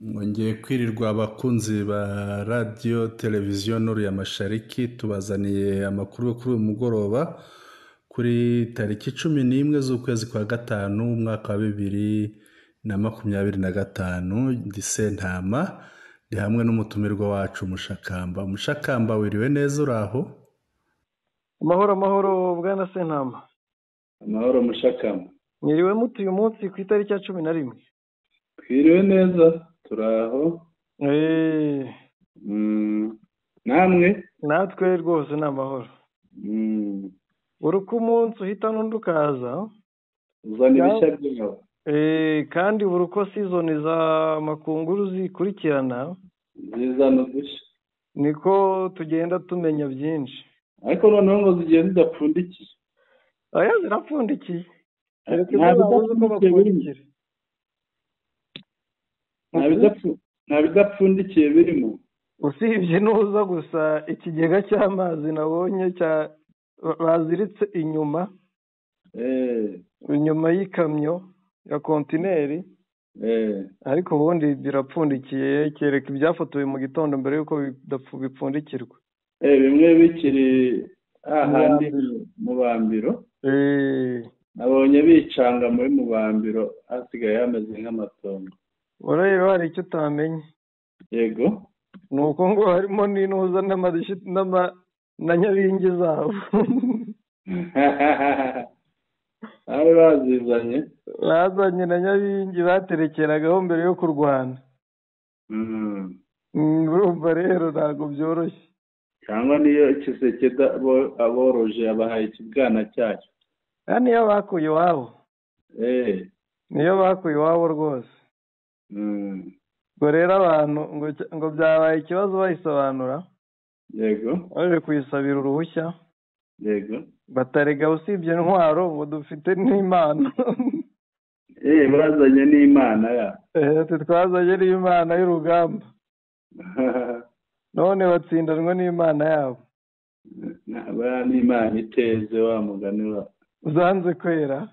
Mwongeye kwirirwa abakunzi ba radiyo televiziyo Nuru ya Mashariki, tubazaniye amakuru yo kuri uyu mugoroba kuri tariki 11 z'ukwezi kwa gatanu umwaka wa 2025. Ndi Sentama, ndi hamwe n'umutumirwa wacu Mushakamba. Mushakamba, wiriwe neza uraho? Amahoro amahoro bwana Sentama. Amahoro Mushakamba. Mwiriwe muti uyu munsi ku itariki ya 11? Twiriwe neza turaho. Namwe? Natwe rwose ni amahoro. Uruko umunsi uhita n'undi ukaza uzana ibishya byawe. Kandi uruko season za makunguru zikurikirana zizana udushya, niko tugenda tumenya byinshi. Ariko noneho ngo zigiye zidapfundikiye. Aya zirapfundikiye. Nta bidapfundikiye birimo, usibye nuza gusa ikigega cy'amazi nabonye baziritse inyuma y'ikamyo ya kontineri, ariko ubundi birapfundikiye, kereka ibyafotowe mu gitondo mbere yuko bipfundikirwa. Bimwe bikiri ahandi mu bambiro. Nabonye bicanga muri mu bambiro, hasigaye hameze nk'amatongo. Rero hari icyo utamenye. Yego. Ni uko ngo harimo n'intuza na nyabingi zabo. Bari bazanye na nyabingi baterekeragaho mbere yo kurwana. Urumva rero ntabwo byoroshye. Cyangwa niyo ikiseke aboroje abahaye ikibwana cyacu. Niyo bakuye iwabo. Niyo bakuye iwabo rwose. Ngo rero abantu ngo byabaye ikibazo bayisobanura. Yego. Baje kuyisabira uruhushya. Yego. Batarega usibye intwaro ngo dufite n'Imana. Bazanye n'Imana ya. Twazanye n'Imana y'urugamba. None batsindanwa n'Imana yabo. Naba n'Imana iteze wa mugani wa. Zanze kwera.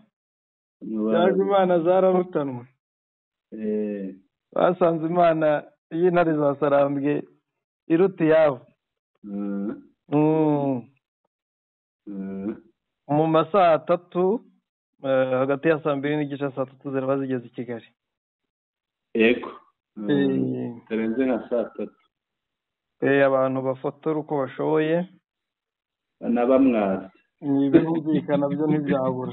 Cyangwa Imana zararutanwe. Basanze Imana y'intare za Sarambwe iruta iyabo. Mu masaha 3 hagati ya 2:00 n'igice 3:00 ziraba zigeze i Kigali. Yego. Terenze nka 3:00. Abantu bafotora uko bashoboye banabamwaza. Ibihumvikana byo ntibyabura.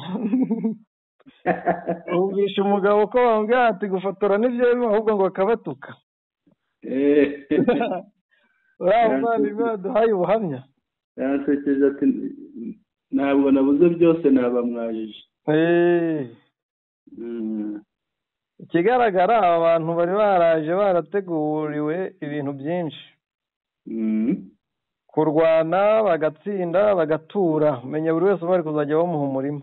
Ubwisha umugabo ko bambwira ati gufotora nibyo ahubwo ngo akabatuka. Urabona duhaye ubuhamya. Yansekeje ati ntabwo nabuze byose nabamwajije. Ikigaragara abantu bari baraje barateguriwe ibintu byinshi. Kurwana bagatsinda bagatura. Menya buri wese bari kuzajya bamuha umurima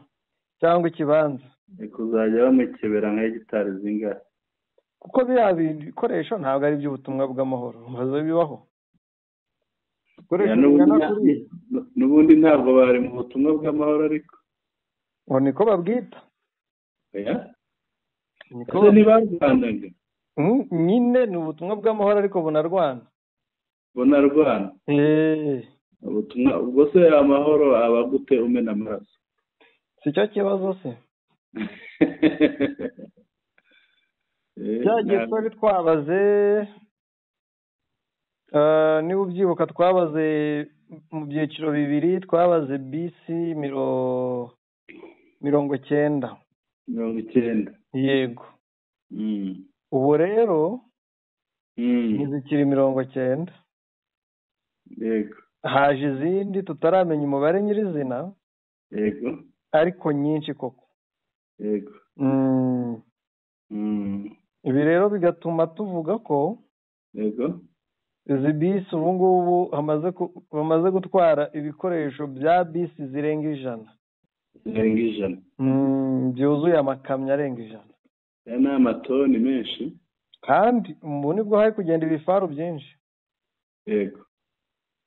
cyangwa ikibanza. Kuzajya bamukebera nka hegitari zingahe. Kuko biriya bikoresho ntabwo ari iby'ubutumwa bw'amahoro. Maze bibaho. N'ubundi ntabwo bari mu butumwa bw'amahoro ariko. Ngo niko babwita. Niko ntibarwanaga. Nyine ni ubutumwa bw'amahoro ariko bunarwana. Ubutumwa ubwo se amahoro aba gute umena amaraso? Si cyo kibazo se. Cyagiye twari twabaze niba ubyibuka twabaze mu byiciro bibiri, twabaze bisi 90. Yego. Ubu rero ntizikiri 90. Yego. Haje izindi tutaramenya umubare nyirizina. Yego. Ariko nyinshi koko. Yego. Ibi rero bigatuma tuvuga ko yego izi bisi ubu ngubu bamaze gutwara ibikoresho bya bisi zirenga 100. Byuzuye amakamyo arenga 100. Ni amatoni menshi. Kandi ubu nibwo hari kugenda ibifaru byinshi. Yego.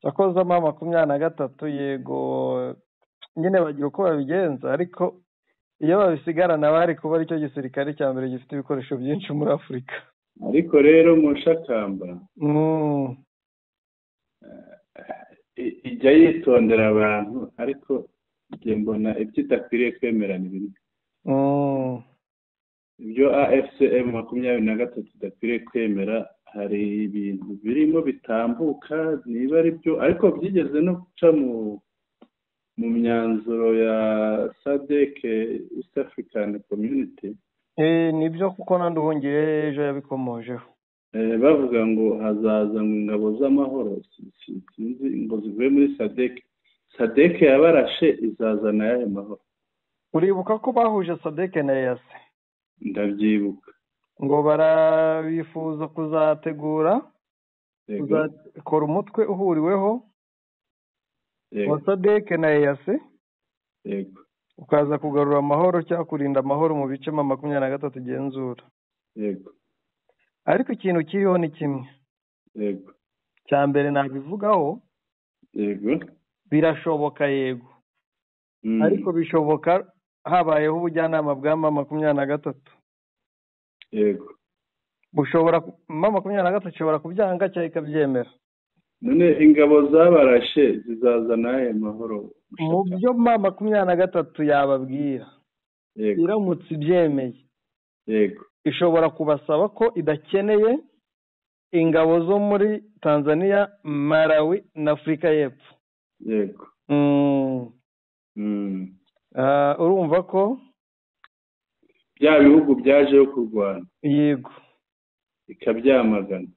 Cyakozamo 23. Yego nyine bagira uko babigenza, ariko iyo babisigarana bari kuba aricyo gisirikare cya mbere gifite ibikoresho byinshi muri Afurika. ariko rero mu Shakamba ijya yitondera abantu ariko njye mbona ibyo idakwiriye kwemera ni bimwe. Ibyo AFCM 23 idakwiriye kwemera, hari ibintu birimo bitambuka niba ari byo, ariko byigeze no guca mu myanzuro ya SADC, East African Community. Nibyo kuko nanduhungiye ejo yabikomojeho. Bavuga ngo hazaza ingabo z'amahoro, sinzi ngo zivuye muri SADC yabarashe izazana yahe mahoro. Uribuka ko bahuje SADC na EAC? Ndabyibuka. Ngo barabifuza kuzategura kuzakora umutwe uhuriweho wa SADC na EAC, yego, ukaza kugarura amahoro cyangwa kurinda amahoro mu bice 23 genzura. Yego. Ariko ikintu kiriho ni kimwe. Yego. Cya mbere nabivugaho. Yego. Birashoboka yego. Ariko bishoboka habayeho ubujyanama bwa 23. Yego. Bushobora 23 ishobora kubyanga cyangwa ikabyemera. None ingabo zabarashe zizazana ahe mahoro? Mu byo 23 yababwira. Yego. Iramutse ibyemeye. Yego. Ishobora kubasaba ko idakeneye ingabo zo muri Tanzania, Malawi na Afrika y'Epfo. Yego. Urumva ko bya bihugu byajeho kurwana. Yego. Ikabyamagana.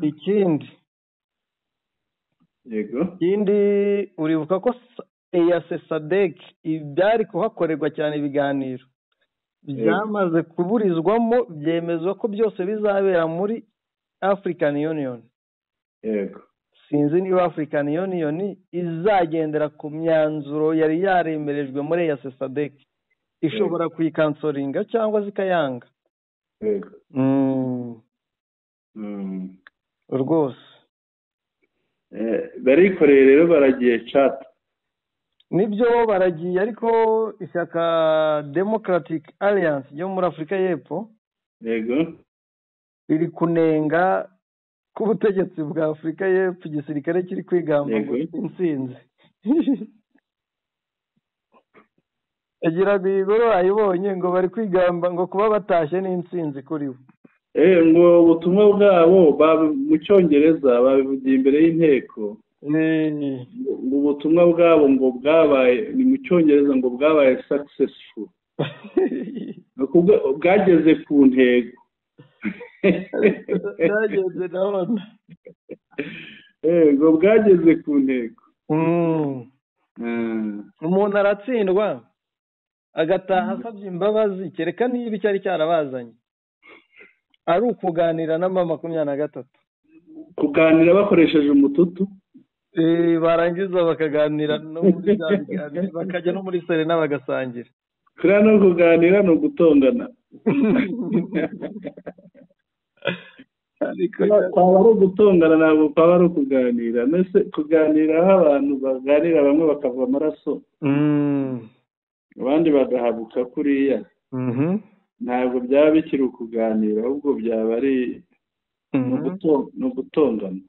Ikindi. Yego. Ikindi uribuka ko EAC SADC ibyari kuhakorerwa cyane ibiganiro byamaze kuburizwamo, byemezwa ko byose bizabera muri African Union. Yego. Sinzi niba African Union izagendera ku myanzuro yari yaremerejwe muri EAC SADC. Ishobora kuyikansoringa cyangwa zikayanga. Yego. Rwose. Barikoreye rero baragiye chat. Nibyo baragiye, ariko ishyaka Democratic Alliance yo muri Afrika y'Epfo, yego, riri kunenga ku butegetsi bwa Afrika y'Epfo igisirikare kiri kwigamba ngo intsinzi. Agira bigoro ayibonye ngo bari kwigamba ngo kuba batashye n'intsinzi kuri bo. Ngo ubutumwa bwabo mu Cyongereza babivugiye imbere y'inteko. Ubutumwa bwabo ngo bwabaye ni mu Cyongereza ngo bwabaye successful. Bwageze ku ntego. Bwageze ndabona. Ngo bwageze ku ntego. Umuntu aratsindwa agataha asabye imbabazi, kereka niba icyari cyarabazanye ari ukuganira na 23. Kuganira bakoresheje umututu. Barangiza bakaganira no muri byari bakajya no muri Serena bagasangira. Kira no kuganira no gutongana. Kwaba ari gutongana ntabwo kwaba ari kuganira. Nese kuganira aho abantu baganira bamwe bakava amaraso. Abandi bagahabuka kuriya. Ntabwo byaba bikiri ukuganira, ahubwo byaba ari no gutongana.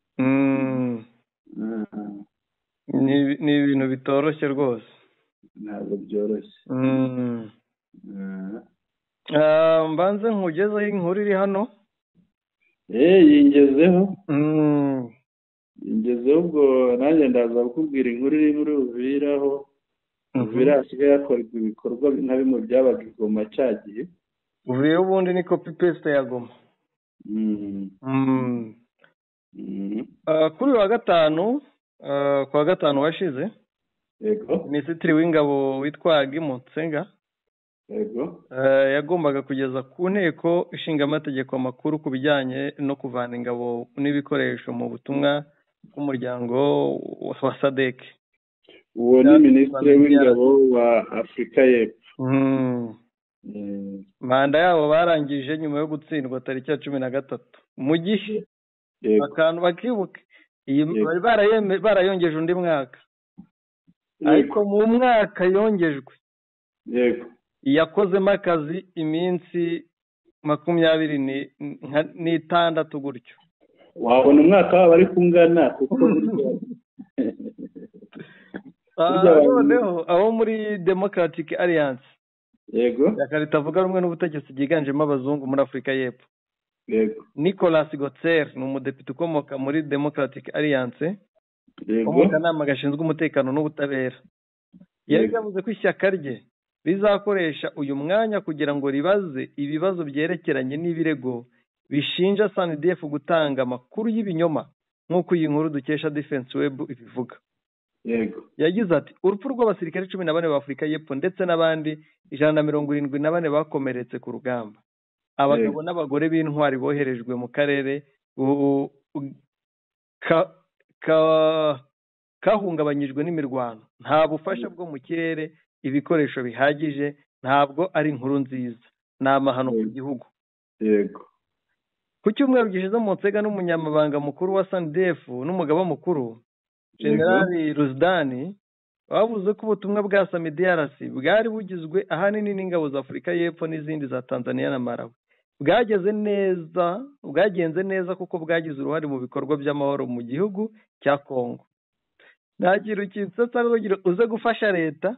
Ni ibintu bitoroshye rwose. Ntabwo byoroshye. Mbanze nkugezeho inkuru iri hano. Yingezeho. Yingezeho ubwo nanjye ndaza kukubwira inkuru iri muri Uvira aho Uvira hasigaye hakorwa ibikorwa nka bimwe byabaga i Goma cya gihe. Uvira ubundi ni copy paste ya Goma. Kuri wa gatanu kwa gatanu washize, yego, Minisitiri w'Ingabo witwa Gimotsenga, yego, yagombaga kugeza ku nteko ishinga amategeko amakuru ku bijyanye no kuvana ingabo n'ibikoresho mu butumwa bw'umuryango wa SADC. Uwo ni Minisitiri w'Ingabo wa Afrika y'Epfo. Manda yabo barangije nyuma yo gutsindwa tariki ya 13 mu gihe akantu bakibuke bari barayongeje undi mwaka, ariko mu mwaka yongejwe, yego, yakozemo akazi iminsi n'itandatu gutyo. wabona umwaka wabo ari kungana kuko burya noneho abo muri Democratic Alliance yego ishyaka ritavuga rumwe n'ubutegetsi ryiganjemo abazungu muri Afurika y'Epfo. yego Nicolas Gotzer ni umudepite ukomoka muri Democratic Alliance yego mu kanama gashinzwe umutekano n'ubutabera. Yari yavuze ko ishyaka rye rizakoresha uyu mwanya kugira ngo ribaze ibibazo byerekeranye n'ibirego bishinja SANDF gutanga amakuru y'ibinyoma nk'uko iyi nkuru dukesha Defense Web ibivuga. yego Yagize ati urupfu rw'abasirikare 14 ba Afurika y'Epfo ndetse n'abandi 174 bakomeretse ku rugamba, abagabo n'abagore b'intwari boherejwe mu karere kahungabanyijwe n'imirwano, nta bufasha bwo mu kirere, ibikoresho bihagije, ntabwo ari inkuru nziza, ni amahano ku gihugu. yego Ku cyumweru gishize mu Nsega n'umunyamabanga mukuru wa SANDF n'umugaba mukuru Generali Ruzdani bavuze ko ubutumwa bwa SAMIDRC bwari bugizwe ahanini n'ingabo za Afurika y'Epfo n'izindi za Tanzania na Malawi bwagenze neza kuko bwagize uruhare mu bikorwa by'amahoro mu gihugu cya Kongo. Nta kintu kitsetsa rero uze gufasha leta,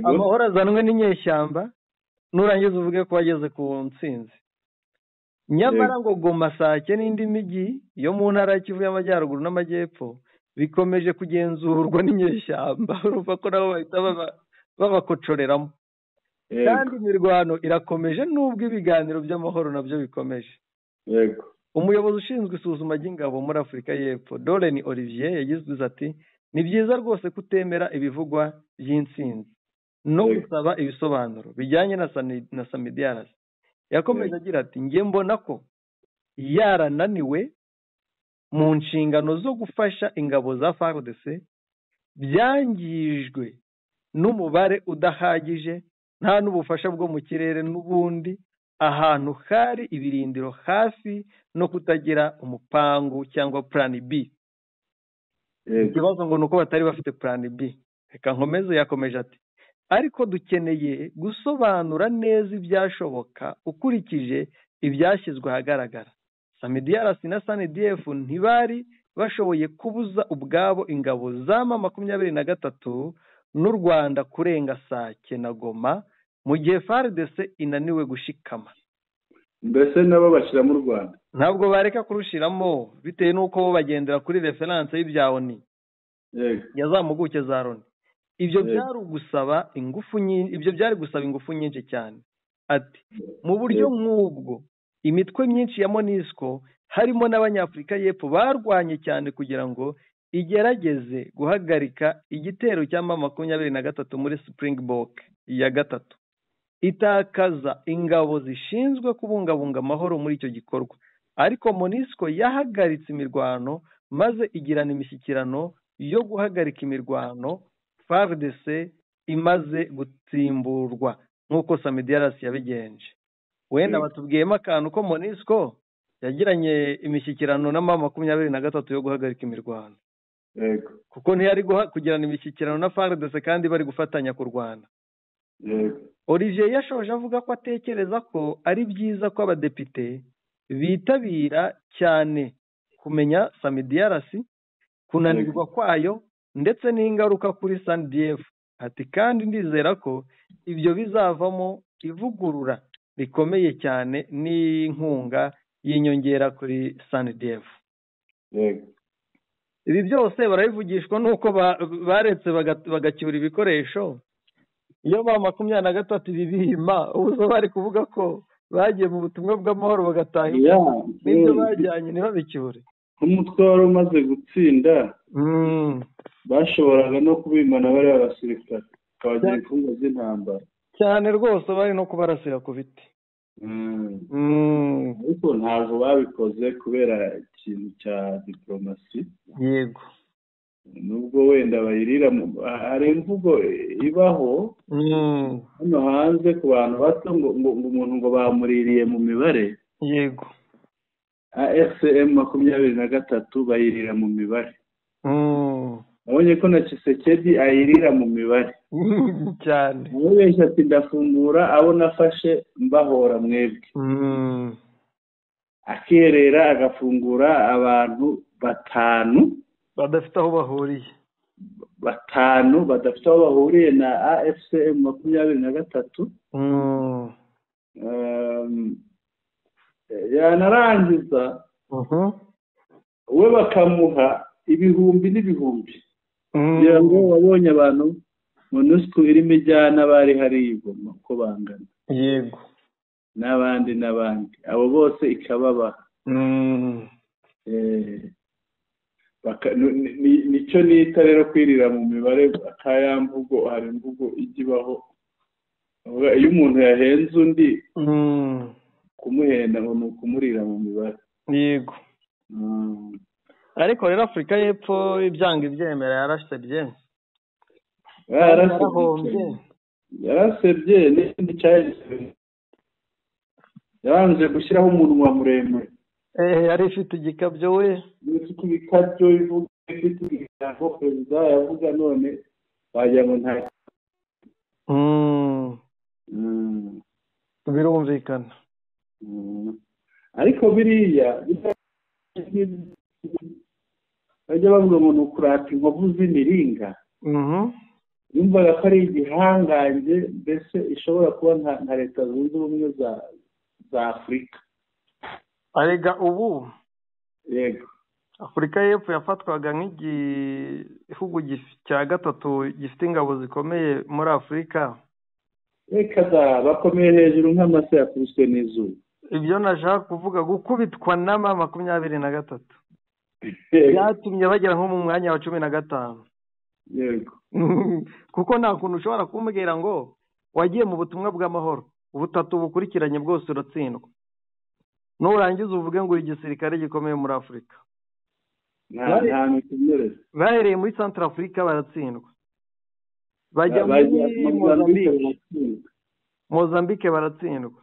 amahoro azanwe n'inyeshyamba nurangiza uvuge ko wageze ku ntsinzi. Nyamara ngo Goma, Sake n'indi mijyi yo mu ntara ya Kivu y'Amajyaruguru n'Amajyepfo bikomeje kugenzurwa n'inyeshyamba, urumva ko nabo bahita babakocoreramo. Kandi imirwano irakomeje nubwo ibiganiro by'amahoro nabyo bikomeje. yego Umuyobozi ushinzwe isuzuma ry'ingabo muri Afurika y'Epfo Doreen Olivier yagize ati ni byiza rwose kutemera ibivugwa by'intsinzi no gusaba ibisobanuro bijyanye na SAMIDRC. Yakomeje agira ati njye mbona ko yarananiwe mu nshingano zo gufasha ingabo za FARDC, byangijwe n'umubare udahagije, nta n'ubufasha bwo mu kirere n'ubundi, ahantu hari ibirindiro hafi no kutagira umupangu cyangwa plan B. Ikibazo ngo nuko batari bafite plan B. Reka nkomeze, yakomeje ati ariko dukeneye gusobanura neza ibyashoboka ukurikije ibyashyizwe ahagaragara. SAMIDRC na SANDF ntibari bashoboye kubuza ubwabo ingabo za M23 n'u Rwanda kurenga Sake na Goma mu gihe FARDC inaniwe gushikama. mbese nabo bashyira mu Rwanda Ntabwo bareka kurushiramo bitewe n'uko bo bagendera kuri reference y'ibya ONU yazamuguke za Loni. Ibyo byari gusaba ingufu nyinshi cyane. Ati mu buryo nk'ubwo imitwe myinshi ya MONUSCO harimo n'Abanyafurika y'Epfo barwanye cyane kugira ngo igerageze guhagarika igitero cya M23 muri Springbok ya gatatu, itakaza ingabo zishinzwe kubungabunga amahoro muri icyo gikorwa. Ariko MONUSCO yahagaritse imirwano maze igirana imishyikirano yo guhagarika imirwano FARDC imaze gutsimburwa nk'uko SAMIDRC yabigenje. Wenda batubwiyemo akantu ko MONUSCO yagiranye imishyikirano na M23 yo guhagarika imirwano, kuko ntiyari kugirana imishyikirano na FARDC kandi bari gufatanya kurwana. Olivier yashoje avuga ko atekereza ko ari byiza ko abadepite bitabira cyane kumenya SAMIDRC, kunanirwa kwayo ndetse n'ingaruka kuri SANDF. Ati kandi ndizera ko ibyo bizavamo ivugurura rikomeye cyane n'inkunga y'inyongera kuri SANDF. Ibi byose barabivugishwa nuko baretse bagacyura ibikoresho. Iyo M23 bibima uzo bari kuvuga ko bagiye mu butumwa bw'amahoro bagataha n'ibyo bajyanye ntibabicyure. Nk'umutwe wari umaze gutsinda bashoboraga no kubimana bari abasirikare kabagira imfungwa z'intambara cyane rwose, bari no kubarasira ku biti. ariko ntabwo babikoze kubera ikintu cya diplomasi. Yego, nubwo wenda bayirira hari imvugo ibaho hano hanze ku bantu bato ngo umuntu ngo bamuririye mu mibare. Yego, AFCM 23 bayirira mu mibare. Abonye ko na Tshisekedi ayirira mu mibare. cyane amubeshya ati ndafungura abo nafashe mbahora mwebwe, akerera agafungura abantu batanu badafite aho bahuriye, badafite aho bahuriye na AFCM 23. Yanarangiza we bakamuha ibihumbi n'ibihumbi kugira ngo wabonye abantu MONUSCO irimo ijyana bari hari igoma ko bangana, yego, n'abandi abo bose ikababaha. Nicyo nita rero kwirira mu mibare, akayamvugo hari imvugo igibaho, iyo umuntu yahenze undi kumuhenda ngo ni ukumurira mu mibare. Yego. Ariko rero Afurika y'Epfo ibyanga ibyemera yarasebye, yarasebye n'ikindi cyahise yabanje gushyiraho umunwa muremure, yari ifite igikabyo we, ifite ibikabyo ivuga, ifite ijambo perezida yavuga, none wagira ngo nta birumvikana. Ariko biriya bajya bavuga ngo ni ukurata inkovu z'imiringa, yumvaga ko ari igihangange, mbese ishobora kuba nka Leta Zunze Ubumwe za Afurika. Arega ubu yego, Afurika y'Epfo yafatwaga nk'igihugu cya gatatu gifite ingabo zikomeye muri Afurika. Reka bakomeye hejuru nk'amase yakubiswe n'izuba. Ibyo nashaka kuvuga, gukubitwa na M23 byatumye bagera nko mu mwanya wa 15. Yego. Kuko nta kuntu ushobora kumbwira ngo wagiye mu butumwa bw'amahoro ubutatu bukurikiranye bwose uratsindwa, nurangiza uvuge ngo igisirikare gikomeye muri Afurika. Bahereye muri Central Africa baratsindwa, bajya muri Mozambique baratsindwa,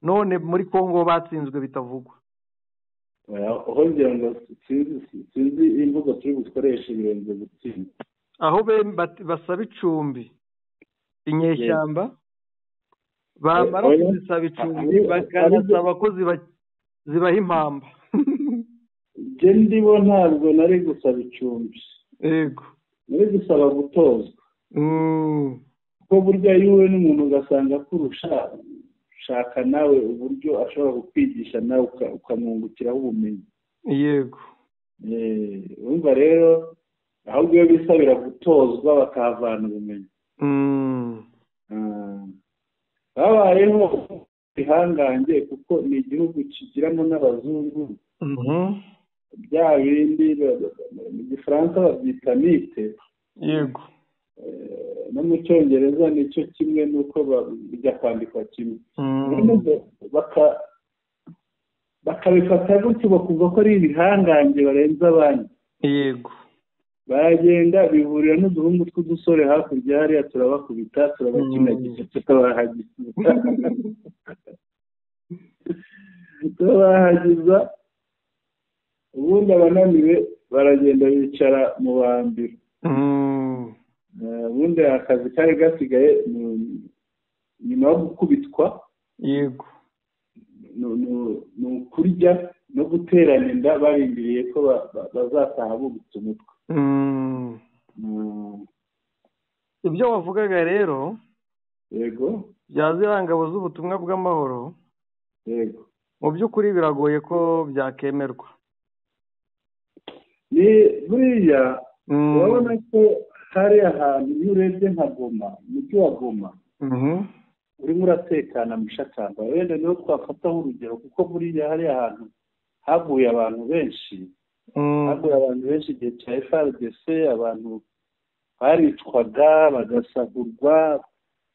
none muri Congo batsinzwe bitavugwa. Aho ngira ngo sinzi imvugo turi bukoreshe birenze gutsinda, aho basaba icumbi inyeshyamba, bamara kuzisaba icumbi bakanasaba ko zibaha impamba. Je ndibo ntabwo nari gusaba icumbi, yego, nari gusaba gutozwa. Ko burya yiwe n'umuntu ugasanga kurusha, shaka nawe uburyo ashobora kukwigisha nawe ukamwungukiraho ubumenyi. Yego. Urumva rero ahubwo iyo bisabira gutozwa bakahavana ubumenyi. Babayeho ihangange kuko ni igihugu kigiramo n'abazungu, bya bindi mu Gifaransa babyita mite. Yego. No mu Cyongereza nicyo kimwe nuko bijya kwandikwa kimwe. Bakabifata gutyo bakumva ko ari ibihangange barenze abandi. Yego. Baragenda bihurira n'uduhungu tw'udusore hakurya hariya, turabakubita, turabakinagiza, turabahagiza, ubundi abananiwe baragenda bicara mu bambiro. Ubundi akazi kari gasigaye nyuma yo gukubitwa, yego, ni ukurya no guterana inda barindiriye ko bazataha bubitse umutwe. Ibyo wavugaga rero, yego, bya ziriya ngabo z'ubutumwa bw'amahoro, yego, mu by'ukuri biragoye ko byakemerwa. Ni buriya urabona ko hari ahantu iyo urebye nka Goma, umujyi wa Goma urimo uratekana mu Shakamba, wenda niho twafataho urugero, kuko buriya hari ahantu haguye abantu benshi, igihe cya FARDC, abantu baricwaga bagasahurwa,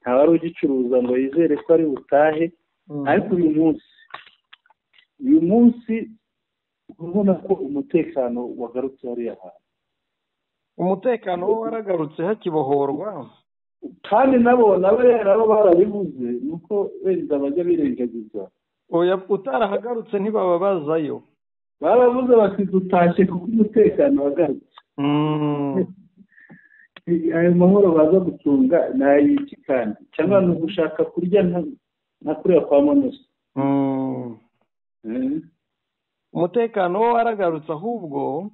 nta wari ugicuruza ngo yizere ko ari butahe. Ariko uyu munsi urabona ko umutekano wagarutse hariya hantu. Umutekano wo waragarutse hakibohorwa, kandi nabo barabivuze, nuko wenda bajya birengagiza. Oya, utarahagarutse ntibaba bazayo. Baravuze bati dutashye kuko umutekano wagarutse. ayo mahoro baza gucunga ni ay'iki kandi cyangwa ni ugushaka kurya nka kuriya kwa monoso. umutekano wo waragarutse ahubwo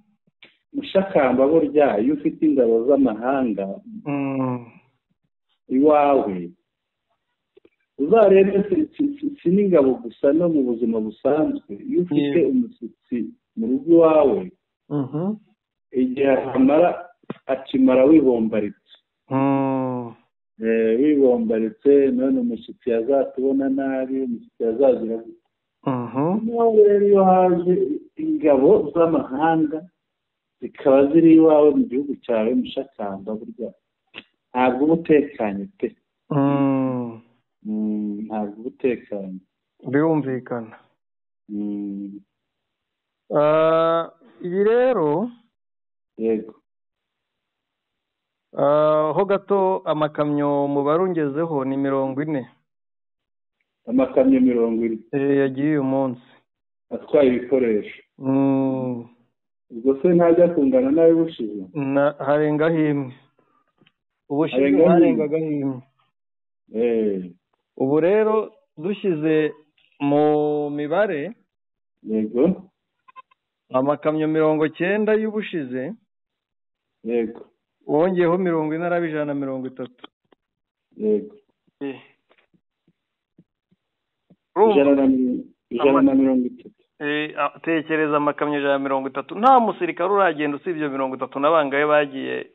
mushakamba burya iyo ufite ingabo z'amahanga iwawe uzarebe si n'ingabo gusa no mu buzima busanzwe iyo ufite umushyitsi mu rugo iwawe igihe akimara wibombaritse none umushyitsi yazatubona nabi umushyitsi yazazira nawe rero iyo haje ingabo z'amahanga zikaba ziri iwawe mu gihugu cyawe mushakamba burya ntabwo uba utekanye pe. Ntabwo uba utekanye birumvikana. Ibi rero yego ho gato amakamyo mubare ungezeho ni 40. amakamyo 40 yagiye uyu munsi atwaye ibikoresho. ubwo se ntajya kungana nawe bushize harengaho imwe. ubushize harengagaho imwe. ubu rero dushyize mu mibare yego amakamyo 90 y'ubushize yego wongeyeho 40 araba 130. yego 130. tekereza amakamyo 130 nta musirikare uragenda usibye 30 n'abangaye bagiye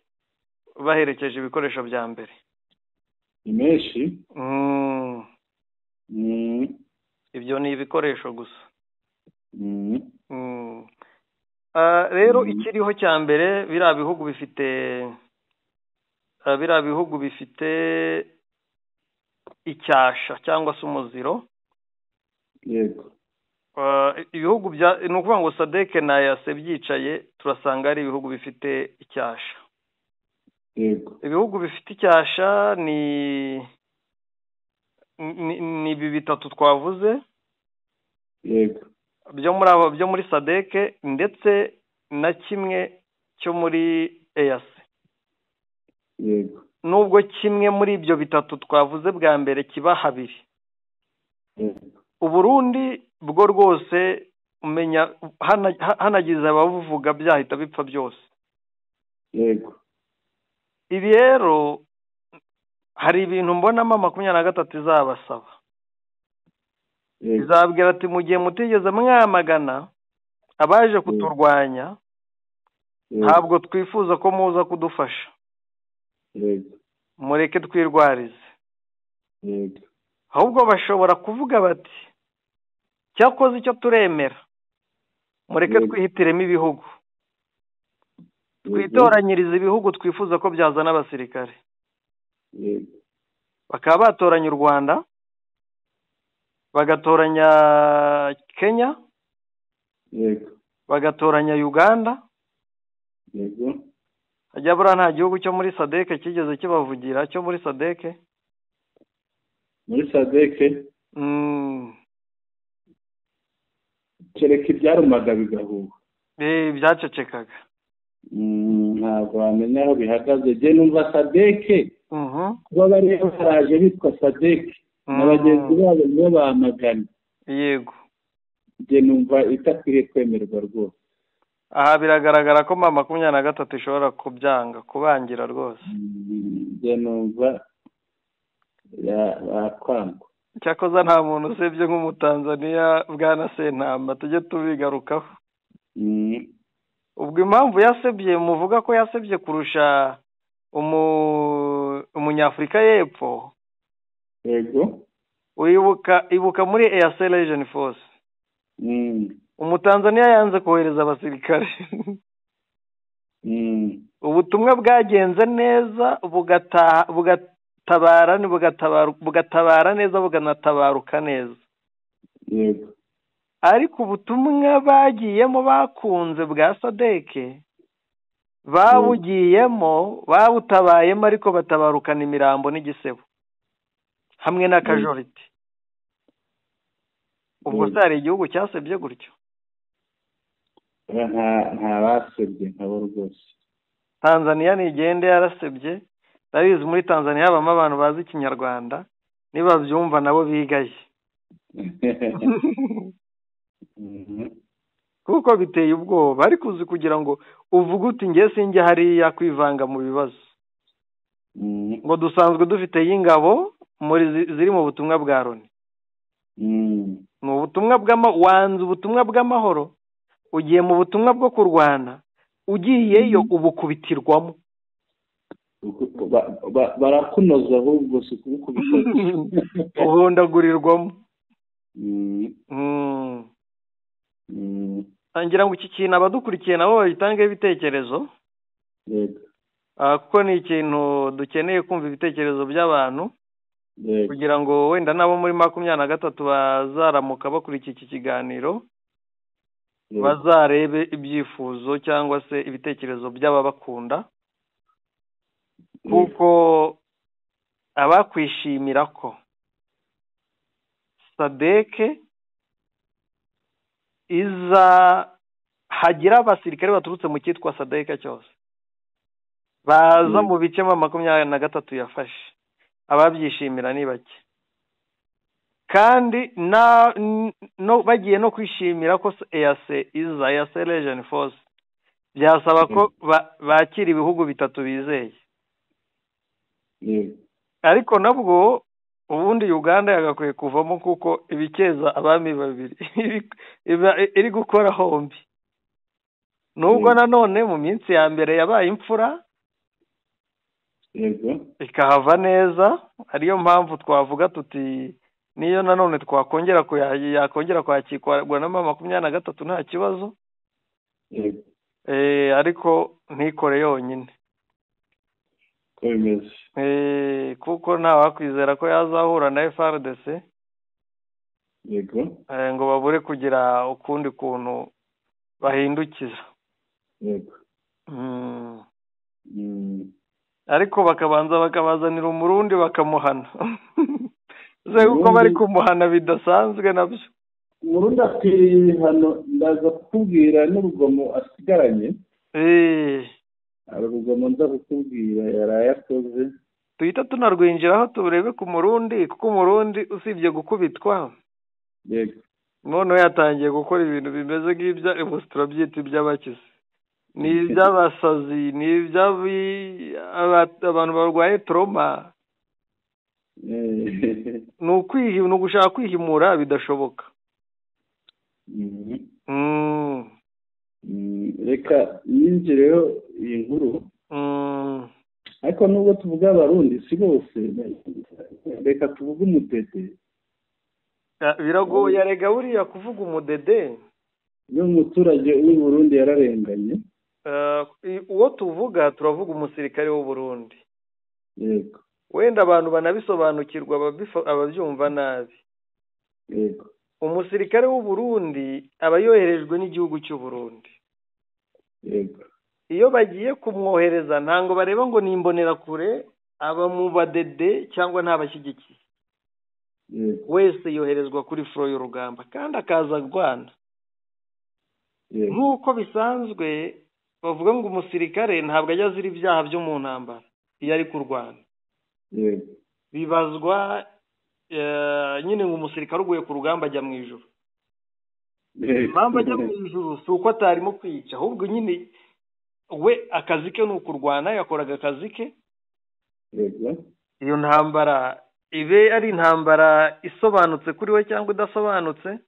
baherekeje ibikoresho bya mbere. ni menshi. ibyo ni ibikoresho gusa. rero ikiriho cya mbere biriya bihugu bifite icyasha cyangwa se umuziro. yego ibihugu ni ukuvuga ngo SADC na EAC byicaye turasanga ari ibihugu bifite icyasha. yego ibihugu bifite icyasha ni ibi bitatu twavuze. yego byo muri SADC ndetse na kimwe cyo muri EAC. yego nubwo kimwe muri ibyo bitatu twavuze bwa mbere kiba habiri. Uburundi bwo rwose umenya hanagize abavuga byahita bipfa byose. yego ibi rero hari ibintu mbonamo 23 izabasaba. izabwira ati mu gihe mutigeze mwamagana abaje kuturwanya ntabwo twifuza ko muza kudufasha. mureke twirwarize. ahubwo bashobora kuvuga bati cyakoze icyo turemera mureke twihitiremo ibihugu twitoranyiriza ibihugu twifuza ko byazana abasirikare. bakaba batoranya u Rwanda bagatoranya Kenya bagatoranya Uganda. hajya buriya nta gihugu cyo muri SADC kigeze kibavugira cyo muri SADC. kereka ibyarumaga bigahuha. byacecekaga. ntabwo wamenya aho bihagaze. jye numva SADC kuba bari baraje bitwa SADC na bagenzi babo nibo bamagana. yego jye numva itakwiriye kwemerwa rwose. aha biragaragara ko 23 ishobora kubyanga kubangira rwose. jye numva yakwangwa. cyakoza nta muntu usebye nk'umutanzaniya bwana Sentama tujye tubigarukaho. ubwo impamvu yasebye muvuga ko yasebye kurusha umunyafurika y'epfo. yego ibuka muri EAC Legion Force umutanzaniya yanze kohereza abasirikare. ubutumwa bwagenze neza bugatabara neza buganatabaruka neza. yego ariko ubutumwa bagiyemo bakunze bwa SADC babugiyemo babutabayemo ariko batabarukana imirambo n'igisebo hamwe na casualty. ubwo se hari igihugu cyasebye gutyo? nta basebye nkabo rwose. Tanzania nigende yarasebye, ndabizi muri Tanzania habamo abantu bazi ikinyarwanda, niba byumva nabo bigaye. Kuko biteye ubwoba, ariko uzi kugira ngo uvuge uti ngiye sinjye hariya kwivanga mu bibazo, ngo dusanzwe dufite y'ingabo ziri mu butumwa bwa Loni. Ni ubutumwa wanze ubutumwa bw'amahoro, ugiye mu butumwa bwo kurwana, ugiyeyo ubukubitirwamo. Barakunoza ahubwo si ukubikubita, uhondagurirwamo. Ngira ngo iki kintu abadukurikiye nabo bagitange ibitekerezo, kuko ni ikintu dukeneye kumva ibitekerezo by'abantu, kugira ngo wenda nabo muri 23 bazaramuka bakurikiye iki kiganiro bazarebe ibyifuzo cyangwa se ibitekerezo by'ababakunda, kuko abakwishimira ko Sadeke iza hagira abasirikare baturutse mu cyitwa Sadeke cyose baza mu bice 23 yafashe, ababyishimira ni bake. Kandi no bagiye no kwishimira ko EAC iza, EAC Legion Force, byasaba ko bakira ibihugu bitatu bizeye. Ariko nabwo ubundi Uganda yagakwiye kuvamo, kuko ibikeza abami babiri iri gukora hombi. Nubwo nanone mu minsi ya mbere yabaye imfura ikahava neza, ariyo mpamvu twavuga tuti niyo nanone twakongera yakongera kwakirwa na 23 nta kibazo. Ariko ntikore yonyine, kuko nta wakwizera ko yazahura na FARDC ngo babure kugira ukundi kuntu bahindukiza. Ariko bakabanza bakabazanira umurundi bakamuhana. Uko bari kumuhana bidasanzwe nabyo. Umurundi akwiriye ibihano, ndaza kukubwira n'urugomo asigaranye. Urugomo nza kukubwira yarayakoze. Tuhita tunarwinjiraho turebe ku Murundi, kuko Umurundi usibye gukubitwa none yatangiye gukora ibintu bimeze nk'ibya Ebustra byita iby'abakize, ni iby'abasazi, ni iby'abantu barwaye trauma. Ni ugushaka kwihimura bidashoboka. Reka yinjireho iyi nkuru, ariko nubwo tuvuga abarundi si bose, reka tuvuge umudede. Biragoye arega buriya kuvuga umudede, n'umuturage w'u Burundi yararenganye. Uwo tuvuga turavuga umusirikare w'u Burundi. Wenda abantu banabisobanukirwa ababyumva nabi. Umusirikare w'u Burundi aba yoherejwe n'igihugu cy'u Burundi. Iyo bagiye kumwohereza ntango bareba ngo nimbonera kure aba mu badede cyangwa ntabashyigikiye. Wese yoherezwa kuri fro y'urugamba kandi akaza Rwanda. Nk'uko bisanzwe bavuga ngo umusirikare ntabwo ajya azira ibyaha byo mu ntambara iyo ari ku Rwanda. Bibazwa nyine ngo umusirikare uguye ku rugamba ajya mu ijuru. Impamvu ajya mu ijuru si uko atarimo kwica, ahubwo nyine we akazi ke ni ukurwana, yakoraga akazi ke. Iyo ntambara ibe ari intambara isobanutse kuri we cyangwa idasobanutse,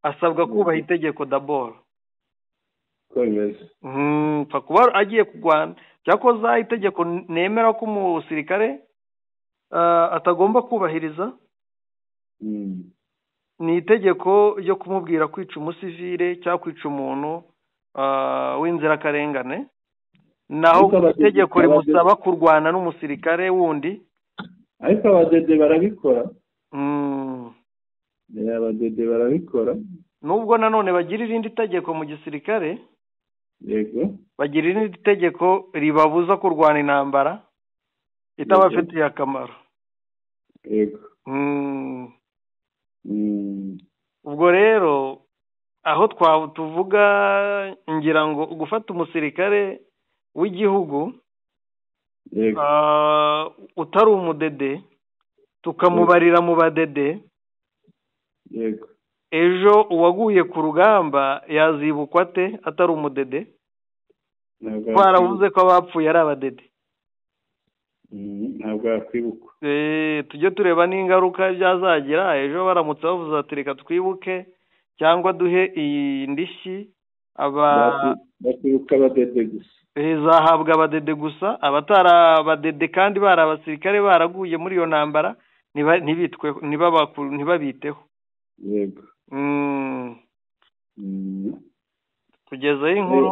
asabwa kubaha itegeko d'abord. Kuba agiye kurwana cyakoze itegeko nemera ko umusirikare atagomba kubahiriza, ni itegeko ryo kumubwira kwica umusivile cyangwa kwica umuntu w'inzirakarengane, naho itegeko rimusaba kurwana n'umusirikare wundi. Ariko abadede barabikora. Abadede barabikora. Nubwo nanone bagira irindi tegeko mu gisirikare, bagira irindi tegeko ribabuza kurwana intambara itabafitiye akamaro. Ubwo rero aho tuvuga ngira ngo gufata umusirikare w'igihugu utari umudede tukamubarira mu badede yego ejo uwaguye ku rugamba yazibukwa ate atari umudede twaravuze ko abapfuye ari abadede ntabwo yakwibukwa tujye tureba n'ingaruka byazagira ejo baramutse bavuze ati reka twibuke cyangwa duhe iyi ndishyi bakibuka abadede gusa zahabwa abadede gusa abatari abadede kandi bari abasirikare baraguye muri iyo ntambara ntibabiteho yego kugezaho inkuru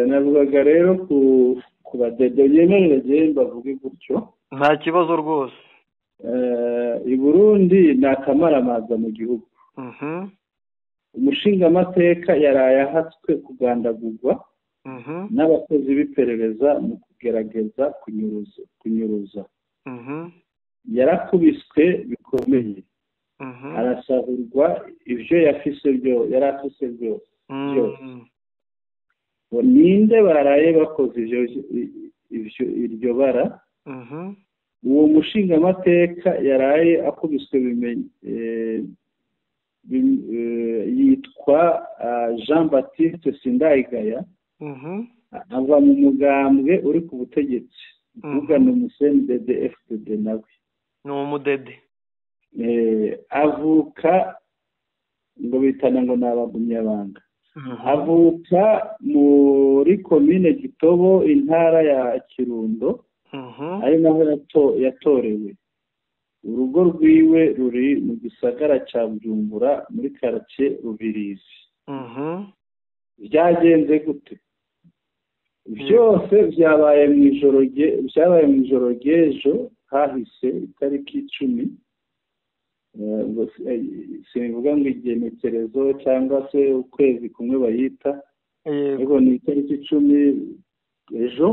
navugaga rero ku badede yemerere bavuge gutyo nta kibazo rwose i Burundi ni akamaramaza mu gihugu umushingamateka yaraye ahatswe kugandagurwa n'abakozi b'iperereza mu kugerageza kunyuruza yarakubiswe bikomeye arasahurwa ibyo yari afise byose ninde baraye bakoze iryo bara uwo mushingamateka yaraye akubiswe yitwa Jean Baptiste Sindayigaya ava mu mugambwe uri ku butegetsi uvuga ni umusendede FDD nawe ni umudede avuka ngo bitana ngo ni abagumyabanga avuka muri komine Gitobo intara ya Kirundo ari naho yatorewe urugo rwiwe ruri mu gisagara cya Bujumbura muri quartier Rubirizi byagenze gute byose byabaye mu ijoro ry'ejo hahise itariki 10 simvuga ngo igenekerezo cyangwa se ukwezi kumwe bayita yego ni itariki 10 ejo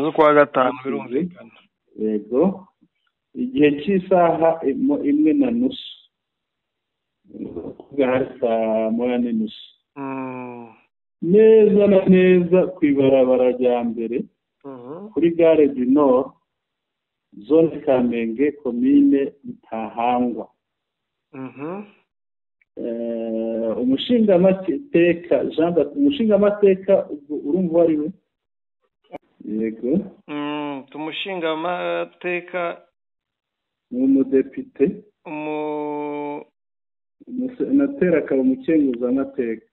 z'ukwa gatanu birumvikana yego igihe cy'isaha 1:30 hari saa 8:30 neza na neza ku ibarabara rya mbere kuri gare du Nord zone Kamenge komine Ntahangwa umushingamateka urumva ari we yego umushingamateka ni umudepite umusenateri akaba umukenguzamateka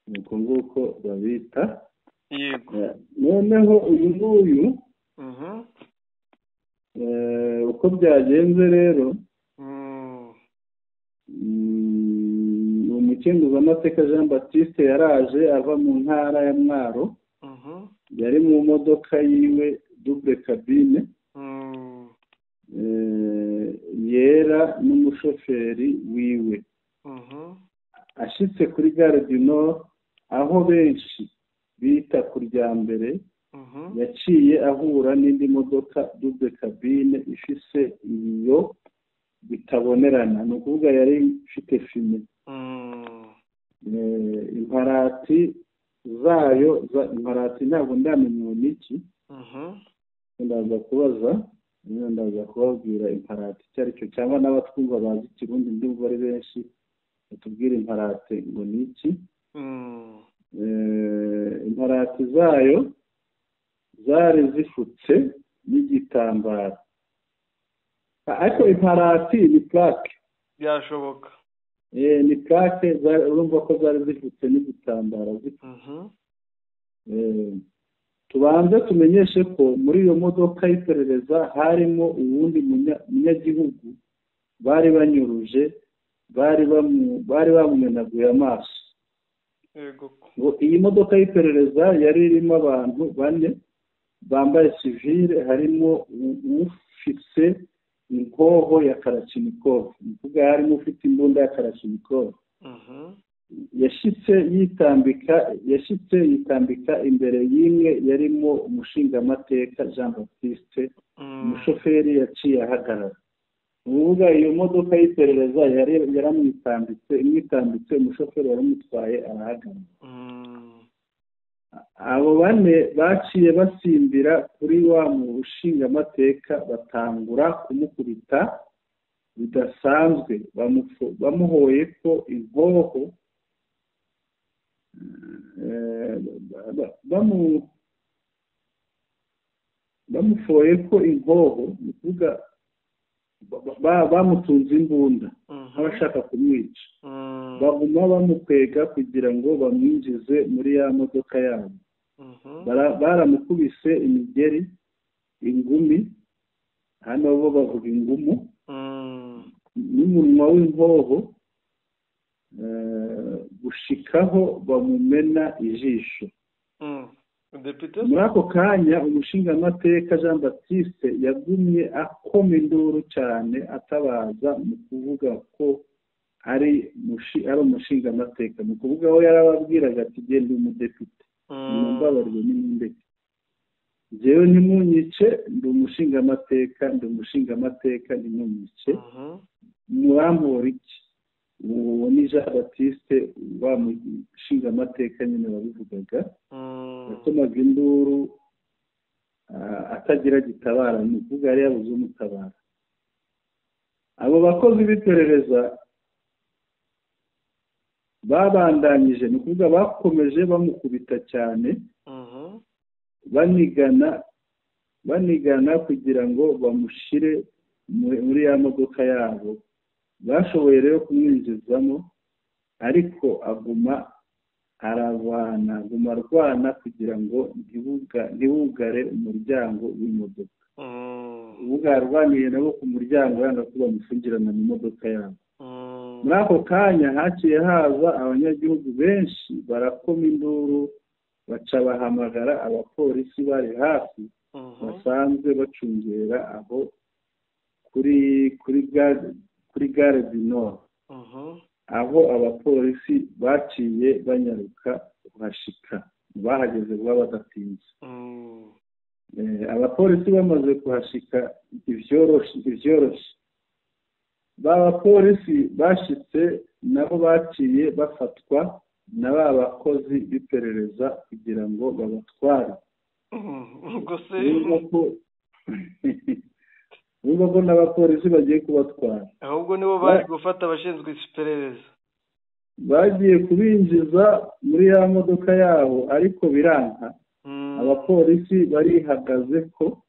nuko nguko babita noneho uyu nguyu uko byagenze rero umukenguzamateka Jean Baptiste yaraje ava mu ntara ya Mwaro yari mu modoka yiwe double cabine yera n'umushoferi wiwe ashitse kuri gare du Nord aho benshi bita kurya mbere yaciye ahura n'indi modoka double cabine ifise ibiyo bitabonerana ni ukuvuga yari ifite fime imparati zayo imparati ntabwo ndamenya n'iki ndaza kubabwira imparati icyo ari cyo cyangwa n'abatwumva bazi ikirundi ndumva ari benshi batubwira imparati ngo ni iki imparati zayo zari zifutse n'igitambaro ariko imparati ni plaque byashoboka ni plaque urumva ko zari zifutse n'igitambaro tubanze tumenyeshe ko muri iyo modoka y'iperereza harimo uwundi munyagihugu bari banyuruje bari bamumenaguye amaso iyi modoka y'iperereza yari irimo abantu 4 bambaye civile harimo ufise inkoho ya Kalashnikov ukuvuga harimo ufite imbunda ya Kalashnikov yashitse yitambika imbere y'imwe yarimo umushingamateka Jean Baptiste umushoferi yaciye ahagarara uvuga iyo modoka y'iperereza yaramwitambitse umushoferi waramutwaye arahagarara. Abo bane baciye basimbira kuri wa mushingamateka batangura kumukubita bidasanzwe, bamuhoye ko inkoho, bamufoye ko inkoho, ni ukuvuga bamutunze imbunda nk'abashaka kumwica, baguma bamukwega kugira ngo bamwinjize muri ya modoka yabo. Baramukubise imigeri, ingumi, hano bo bavuga ingumu, n'umunwa w'inkoho, gushikaho bamumena ijisho. Muri ako kanya umushingamateka Jean Baptiste yagumye akoma induru cyane atabaza mu kuvuga ko ari umushingamateka, mu kuvuga aho yarababwiraga ati genda umudepite, mumbabarire n'imundeke, njyewe ntimunyice, ndi umushingamateka ntimunyice, murampora iki? Uwo ni Jean Baptiste wa mushingamateka nyine wabivugaga, yakomaga induru atagira gitabara, ni ukuvuga yari yabuze umutabara. Abo bakozi b'iperereza babandanyije, ni ukuvuga bakomeje bamukubita cyane, banigana kugira ngo bamushyire muri ya modoka yabo. Bashoboye rero kumwinjizamo, ariko aguma arwana kugira ngo ntibugare umuryango w'imodoka. Ubu yarwaniye nabo ku muryango yanga ko bamufungirana mu modoka yabo. Muri ako kanya haciye haza abanyagihugu benshi barakoma induru, baca bahamagara abapolisi bari hafi basanzwe bacungera aho kuri gare du Nord, aho abapolisi baciye banyaruka kuhashika, bahageze vuba badatinze. Abapolisi bamaze kuhashika ibyoroshye, bapolisi bashitse nabo baciye bafatwa na ba bakozi b'iperereza kugira ngo babatware. Ubwo ko n'abapolisi bagiye kubatwara, ahubwo nibo bari gufata abashinzwe iperereza, bagiye kubinjiza muri ya modoka yabo, ariko biranka. Abapolisi barihagaze ko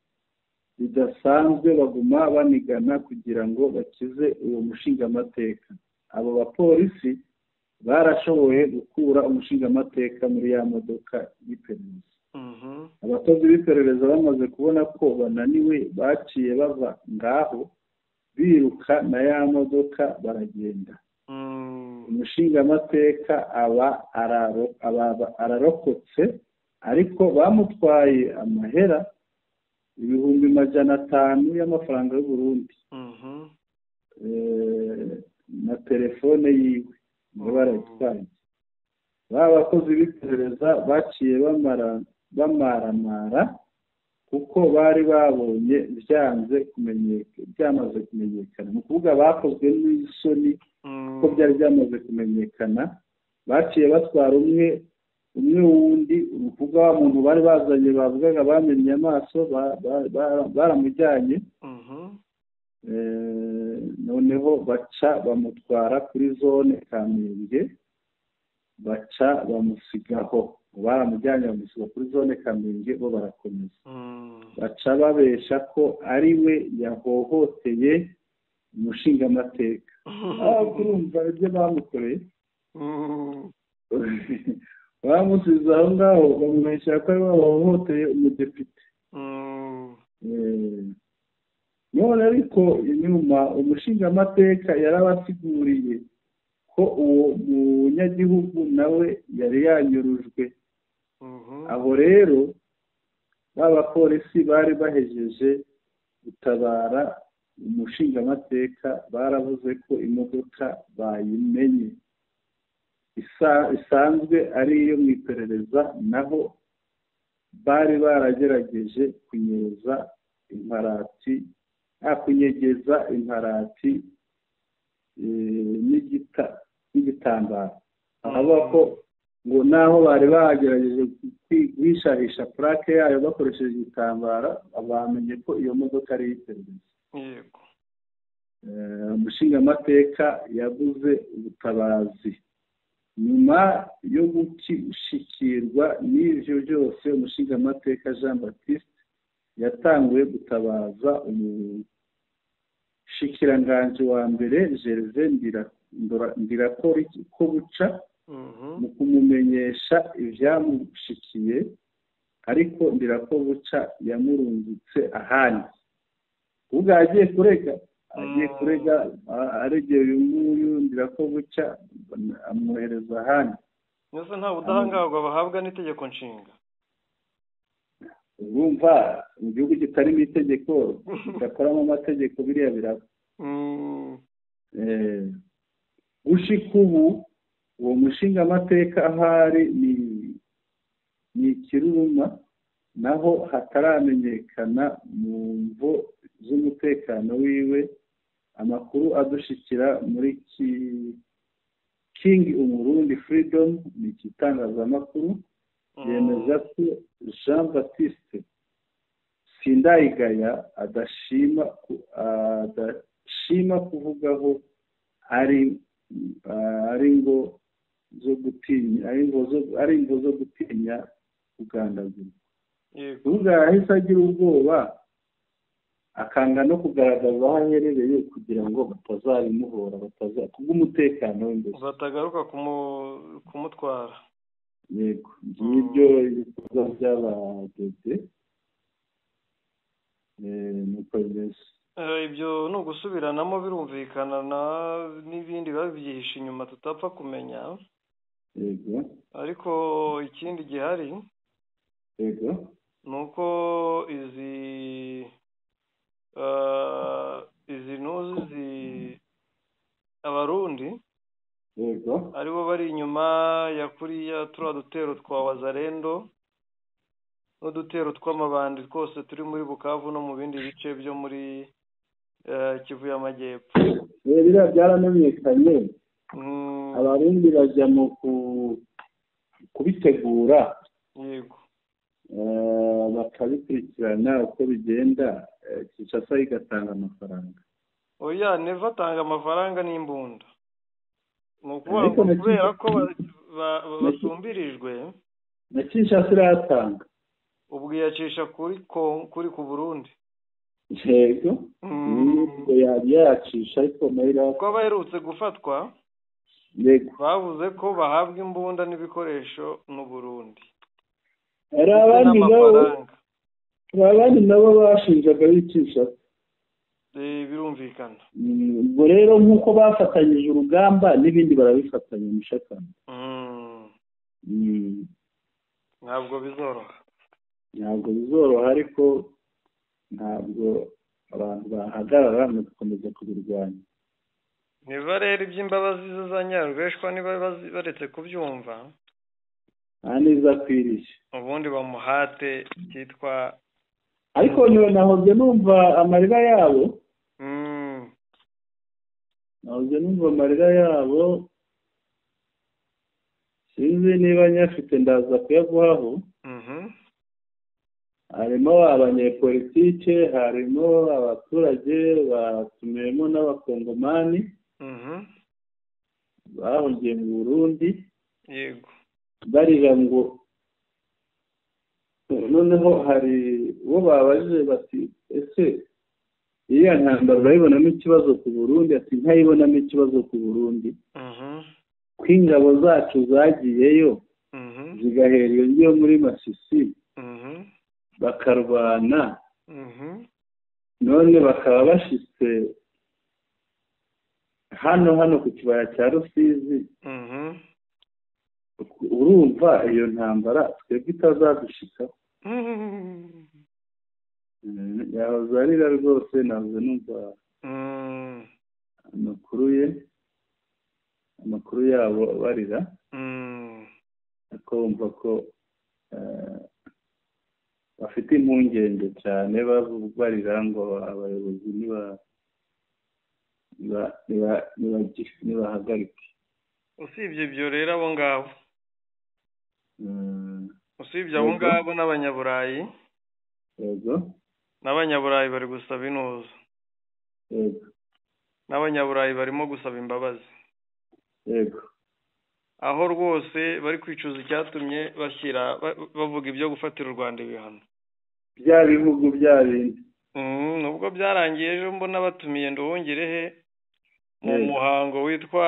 bidasanzwe, baguma banigana kugira ngo bakize uwo mushingamateka. Abo bapolisi barashoboye gukura umushingamateka muri ya modoka y'iperereza. Abakozi b'iperereza bamaze kubona ko bananiwe, baciye bava ngaho biruka na ya modoka baragenda. Umushingamateka aba ararokotse, ariko bamutwaye amahera 500 y'amafaranga y'u Burundi, na telefone yiwe barayitwaye. Babakozi b'iperereza baciye bamaramara kuko bari babonye byamaze kumenyekana, ni ukuvuga bakozwe n'isoni ko byari byamaze kumenyekana. Baciye batwara umwe wundi, ni ukuvuga wa muntu bari bazanye bavugaga bamennye amaso, baramujyanye. Noneho baca bamutwara kuri zone Kamenge, baca bamusigaho, baramujyanye bamusiga kuri zone Kamenge, bo barakomeza. Baca babesha ko ari we yahohoteye umushingamateka. Kurumva ibyo bamukoreye, bamusize aho ngaho, bamubesha ko ari we wahohoteye umudepite. None ariko inyuma umushingamateka yarabasiguriye ko uwo munyagihugu nawe yari yanyurujwe. Aho rero b'abapolisi bari bahejeje gutabara umushingamateka, baravuze ko imodoka bayimenye isanzwe ari iyo mu iperereza, naho bari baragerageje kunyereza imparati kunyegeza imparati n'igitambaro. avuga ko ngo naho bari bagerageje kwishahisha plaque yayo bakoresheje igitambaro, bamenye ko iyo modoka ari iy'iperereza. yego. umushingamateka yabuze ubutabazi. nyuma yo gushikirwa n'ivyo byose, umushingamateka Jean Baptiste yatanguye gutabaza umushikiranganji wa mbere Gervais Ndirakobuca mu kumumenyesha ivyamushikiye, ariko Ndirakobuca yamurungitse ahandi. ubwo agiye kurega aregeye uyu nguyu Ndirakobuca amwohereza ahandi. Nese nta budahangarwa bahabwa n'itegeko nshinga. urumva mu gihugu kitarimo itegeko kidakoramo amategeko biriya biraba. gushika ubu uwo mushingamateka ahari ni ikiruruma, naho hataramenyekana mu mvo z'umutekano wiwe. amakuru adushikira muri King Umurundi Freedom ni igitangazamakuru, yemeza ko Jean Baptiste Sindayigaya adashima kuvugaho ari ngo zo gutinya kugandagurwa. ubwo yahise agira ubwoba, akanga no kugaragaza aho aherereye kugira ngo batazabimuhora, kubw'umutekano we mbese batagaruka kumutwara. yego. ngibyo ibikorwa by'abadede nuko bimeze. ibyo ni ugusubiranamo, birumvikana n'ibindi babyihishe inyuma tutapfa kumenya. yego. ariko ikindi gihari yego ni uko izi ntuzi abarundi yego aribo bari inyuma ya kuriya turiya dutero twa wazarendo n'udutero tw'amabandi twose turi muri Bukavu no mu bindi bice byo muri Kivu y'Amajyepfo. biriya byaranamenyekanye. abarundi bajya mu kubitegura. yego. bakabikurikirana uko bigenda. Kinshasa igatanga amafaranga. oya, neva atanga amafaranga n'imbunda. ni ukuvuga ngo kubera ko basumbirijwe na Kinshasa iratanga. ubwo yacisha kuri ku Burundi. yego. yacisha ariko nayo ko baherutse gufatwa. yego. bavuze ko bahabwa imbunda n'ibikoresho n'u Burundi. hari abandi nabo bashinjaga bicisha. birumvikana. ubwo rero nk'uko bafatanyije urugamba n'ibindi barabifatanya mushakana. ntabwo bizoroha ariko ntabwo abantu bahagarara mu gukomeza kubirwanya. niba rero iby'imbabazi za Nyarubeshwa niba baretse kubyumva nta neza akwiriye, ubundi bamuhate cyitwa. ariko nahoze numva amarira yabo. sinzi niba nyafite ndaza kuyaguhaho. harimo abanyepolitike, harimo abaturage, batumiyemo n'abakongomani bahungiye mu Burundi. yego. barira ngo noneho hari uwo babajije bati ese iriya ntambara urayibonamo ikibazo ku Burundi? ati ntayibonamo ikibazo ku Burundi, ko ingabo zacu zagiyeyo zigahera iyo ngiyo muri Masisi bakarwana, none bakaba bashitse hano ku kibaya cya Rusizi. urumva iyo ntambara twebwe itazadushikaho. yahoze arira rwose. nahoze numva amakuru yabo barira, ariko wumva ko bafite impungenge cyane barira ngo abayobozi nibahagarike. usibye ibyo rero abo ngabo usibye abo ngabo n'abanyaburayi yego n'abanyaburayi bari gusaba inuza yego n'abanyaburayi barimo gusaba imbabazi yego aho rwose bari kwicuza icyatumye bavuga ibyo gufatira u Rwanda ibihano bya bihugu bya bindi nubwo byarangiye ejo mbona batumiye Nduhungirehe mu muhango witwa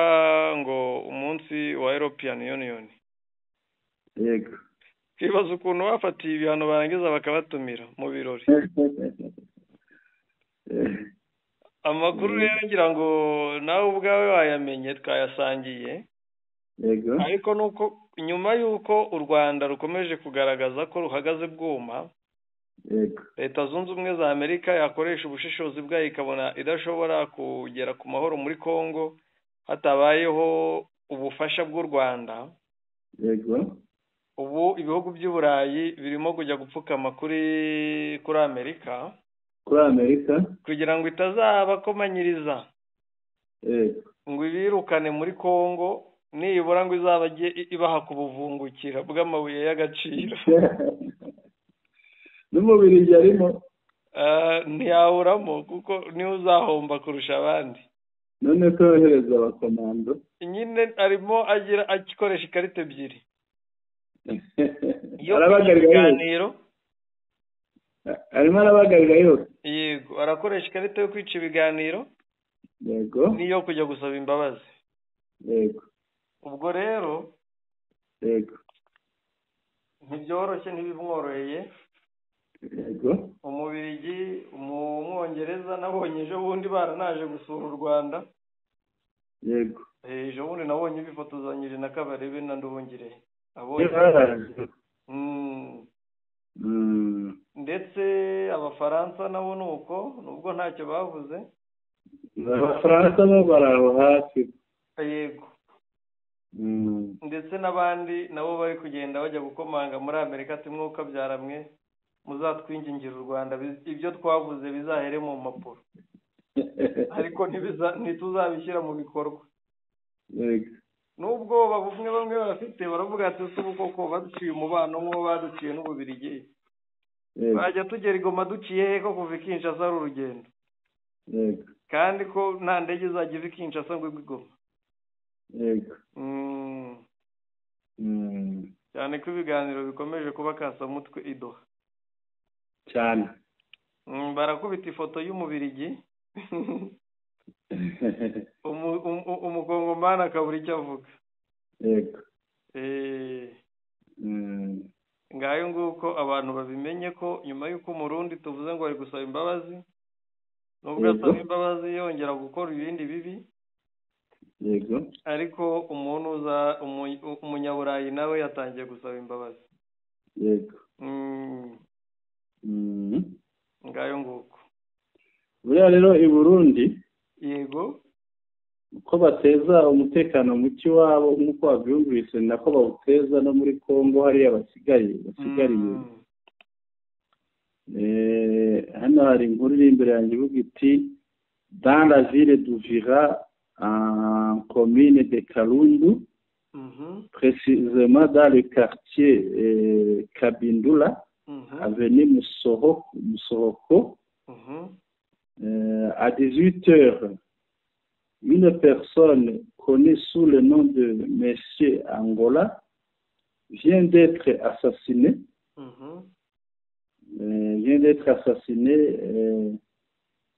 ngo umunsi wa European Union. Yego. Kibaza ukuntu bafatiye ibihano barangiza bakabatumira mu birori. Amakuru rero ngira ngo nawe ubwawe wayamenye twayasangiye. Yego. Ariko nuko nyuma y'uko u Rwanda rukomeje kugaragaza ko ruhagaze bwuma, Leta Zunze Ubumwe za Amerika yakoresha ubushishozi bwayo ikabona idashobora kugera ku mahoro muri Kongo hatabayeho ubufasha bw'u Rwanda. Yego. Ubu ibihugu by'Uburayi birimo kujya gupfukama kuri Amerika. Kuri Amerika kugira ngo itazabakomanyiriza. Ngo ibirukane muri Kongo nibura ngo izabajye ibaha kubuvungukira bw'amabuye y'agaciro. N'umubiri yarimo ntiyawuramo kuko niwe uzahomba kurusha abandi. None kohereza abakomando nyine arimo agikoresha ikarita ebyiri. Arimo arabagarira yose. Yego, arakoresha ikarita yo kwica ibiganiro. Yego. Niyo kujya gusaba imbabazi. Yego. Ubwo rero yego ntibyoroshye ntibimworoheye. Yego. Umubirigi umwongereza nabonye ejo bundi baranaje gusura u Rwanda. Yego. Ejo bundi nabonye bifotozanyije na Kabarebe na Nduhungirehe. Ndetse abafaransa nabo nuko nubwo ntacyo bavuze. Abafaransa bo baraho hafi. Yego. Ndetse n'abandi nabo bari kugenda bajya gukomanga muri Amerika ati mwuka byaramwe muzatwingingira u Rwanda ibyo twavuze bizahere mu mpapuro ariko ntituzabishyira mu bikorwa. Yego. Nubwo bamwe bafite baravuga ati ubu koko baduciye umubano nk'uwo baduciye n'Ububirigi. Bajya tugera i Goma duciye he ko kuva i Kinshasa ari urugendo. Yego. Kandi ko nta ndege izajya iva i Kinshasa ngo igwe i Goma. Yego. Cyane ko ibiganiro bikomeje kuba kasamutwe i Doha. Cyane. Barakubita ifoto y'Umubirigi. Umukongomani akabura icyo avuga. Yego. Ngayo nguko abantu babimenye ko nyuma y'uko Umurundi tuvuze ngo ari gusaba imbabazi, nubwo asaba imbabazi yongera gukora ibindi bibi. Yego. Ariko umunyaburayi nawe yatangiye gusaba imbabazi. Yego. Ngayo nguko. Buriya rero i Burundi. Yego. Uko bateza umutekano muke wabo nk'uko wabyumvise nako bawuteza no muri Kongo hariya basigariye. Hano hari inkuru iri imbere yanjye ivuga iti dans la ville d'Uvira en commune de Kalundu, précisément dans le quartier Kabindula, avenue Musohoko, à 18h, une personne connue sous le nom de Monsieur Angola vient d'être assassinée.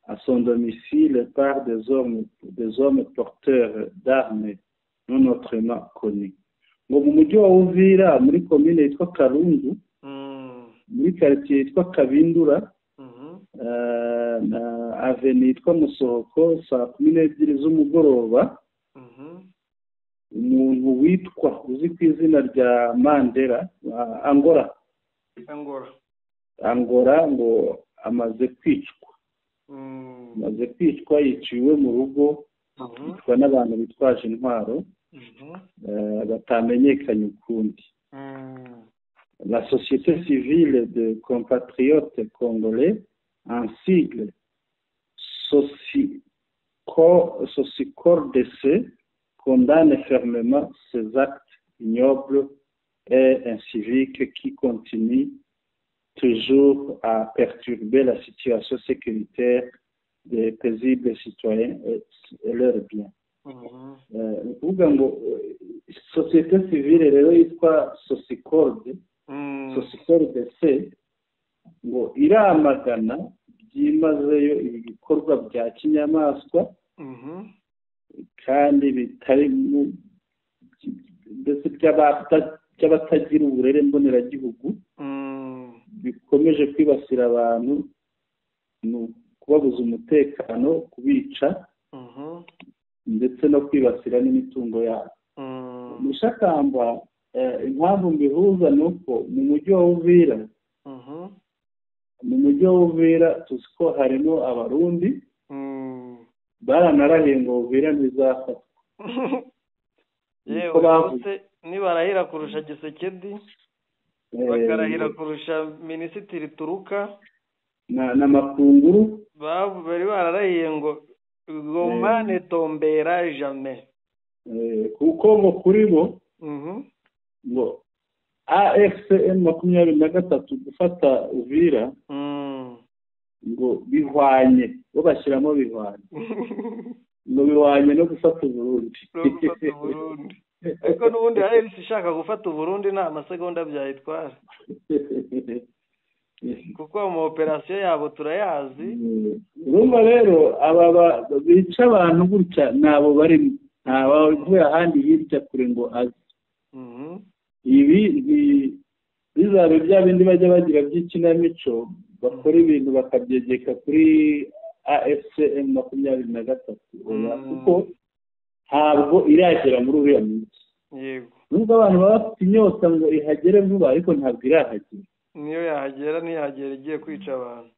À son domicile par des hommes porteurs d'armes non autrement connus. Ngo mu mujyi wa Uvira muri commune yitwa Kalundu, muri quartier yitwa Kabindura, na avenue yitwa Musohoko, saa 12 z'umugoroba, umuntu witwa uzi ku izina rya Mandela Angora ngo amaze kwicwa. Yiciwe mu rugo, yicwa n'abantu bitwaje intwaro batamenyekanye ukundi. la société civile de compatriotes congolais, en sigle SOSICORDC, condamne fermement ces actes ignobles et inciviques qui continuent toujours à perturber la situation sécuritaire des paisibles citoyens et leurs biens. Uvuga ngo société civile rero yitwa SOSICORD C ngo iramagana byimazeyo ibikorwa bya kinyamaswa kandi bitari ndetse by'abatagira uburere mboneragihugu bikomeje kwibasira abantu, kubabuza umutekano, kubica ndetse no kwibasira n'imitungo yabo. Mushakamba impamvu mbihuza ni uko mu mujyi wa Uvira tuzi ko harimo abarundi baranarahiye ngo Uvira ntizafatwa. Yewe nibarahira kurusha Gisekedi bakarahira kurusha Minisitiri Turuka na Makunguru bari bararahiye ngo Goma ne tombera jamais. Kuko ngo kuri bo ngo AFCM 23 gufata Uvira ngo bihwanye, bo bashyiramo bihwanye ngo bihwanye no gufata Burundi. Ariko n'ubundi hari ishaka gufata Burundi nta masegonda byayitwara kuko mu operasiyo yabo turayazi. Urumva rero aba bica abantu gutya nabo barimo, ntabavuye ahandi hirya kure ngo azi. Ibi bizabe bya bindi bajya bagira by'ikinamico, bakora ibintu bakabyegeka kuri AFCM 23 kuko ntabwo iragera muri uriya munsi. Yego, nubwo abantu baba bafite inyota ngo ihagere vuba ariko ntabwo irahagera. Niyo yahagera ntihagera igiye kwica abantu.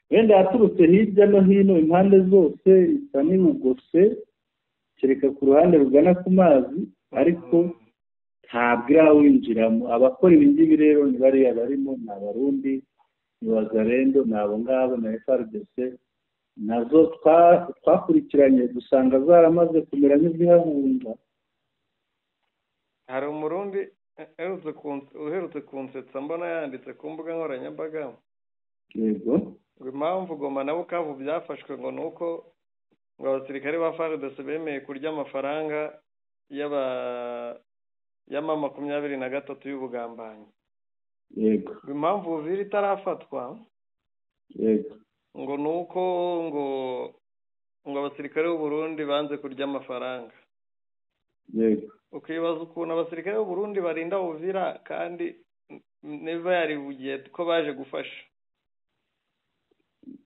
Wenda yaturutse hirya no hino impande zose isa n'ibugose kereka ku ruhande rugana ku mazi, ariko ntabwo irawinjiramo. Abakora ibi ngibi rero ni bariya barimo, ni Abarundi, ni Wazalendo, ni abo ngabo na FARDC. Nazo twakurikiranye dusanga zaramaze kumera nk'izihahunga. Hari Umurundi uherutse kunsetsa mbona yanditse ku mbuga nkoranyambaga. Yego. Impamvu Goma na Bukavu byafashwe ngo nuko ngo abasirikare ba FARDC bemeye kurya amafaranga y'ama 23 y'ubugambanyi. Yego. Impamvu Uvira itarafatwa. Yego. Ngo nuko ngo abasirikare b'u Burundi banze kurya amafaranga. Yego. Ukibaza ukuntu abasirikare b'u Burundi barinda Uvira kandi neva yari bugiye ko baje gufasha.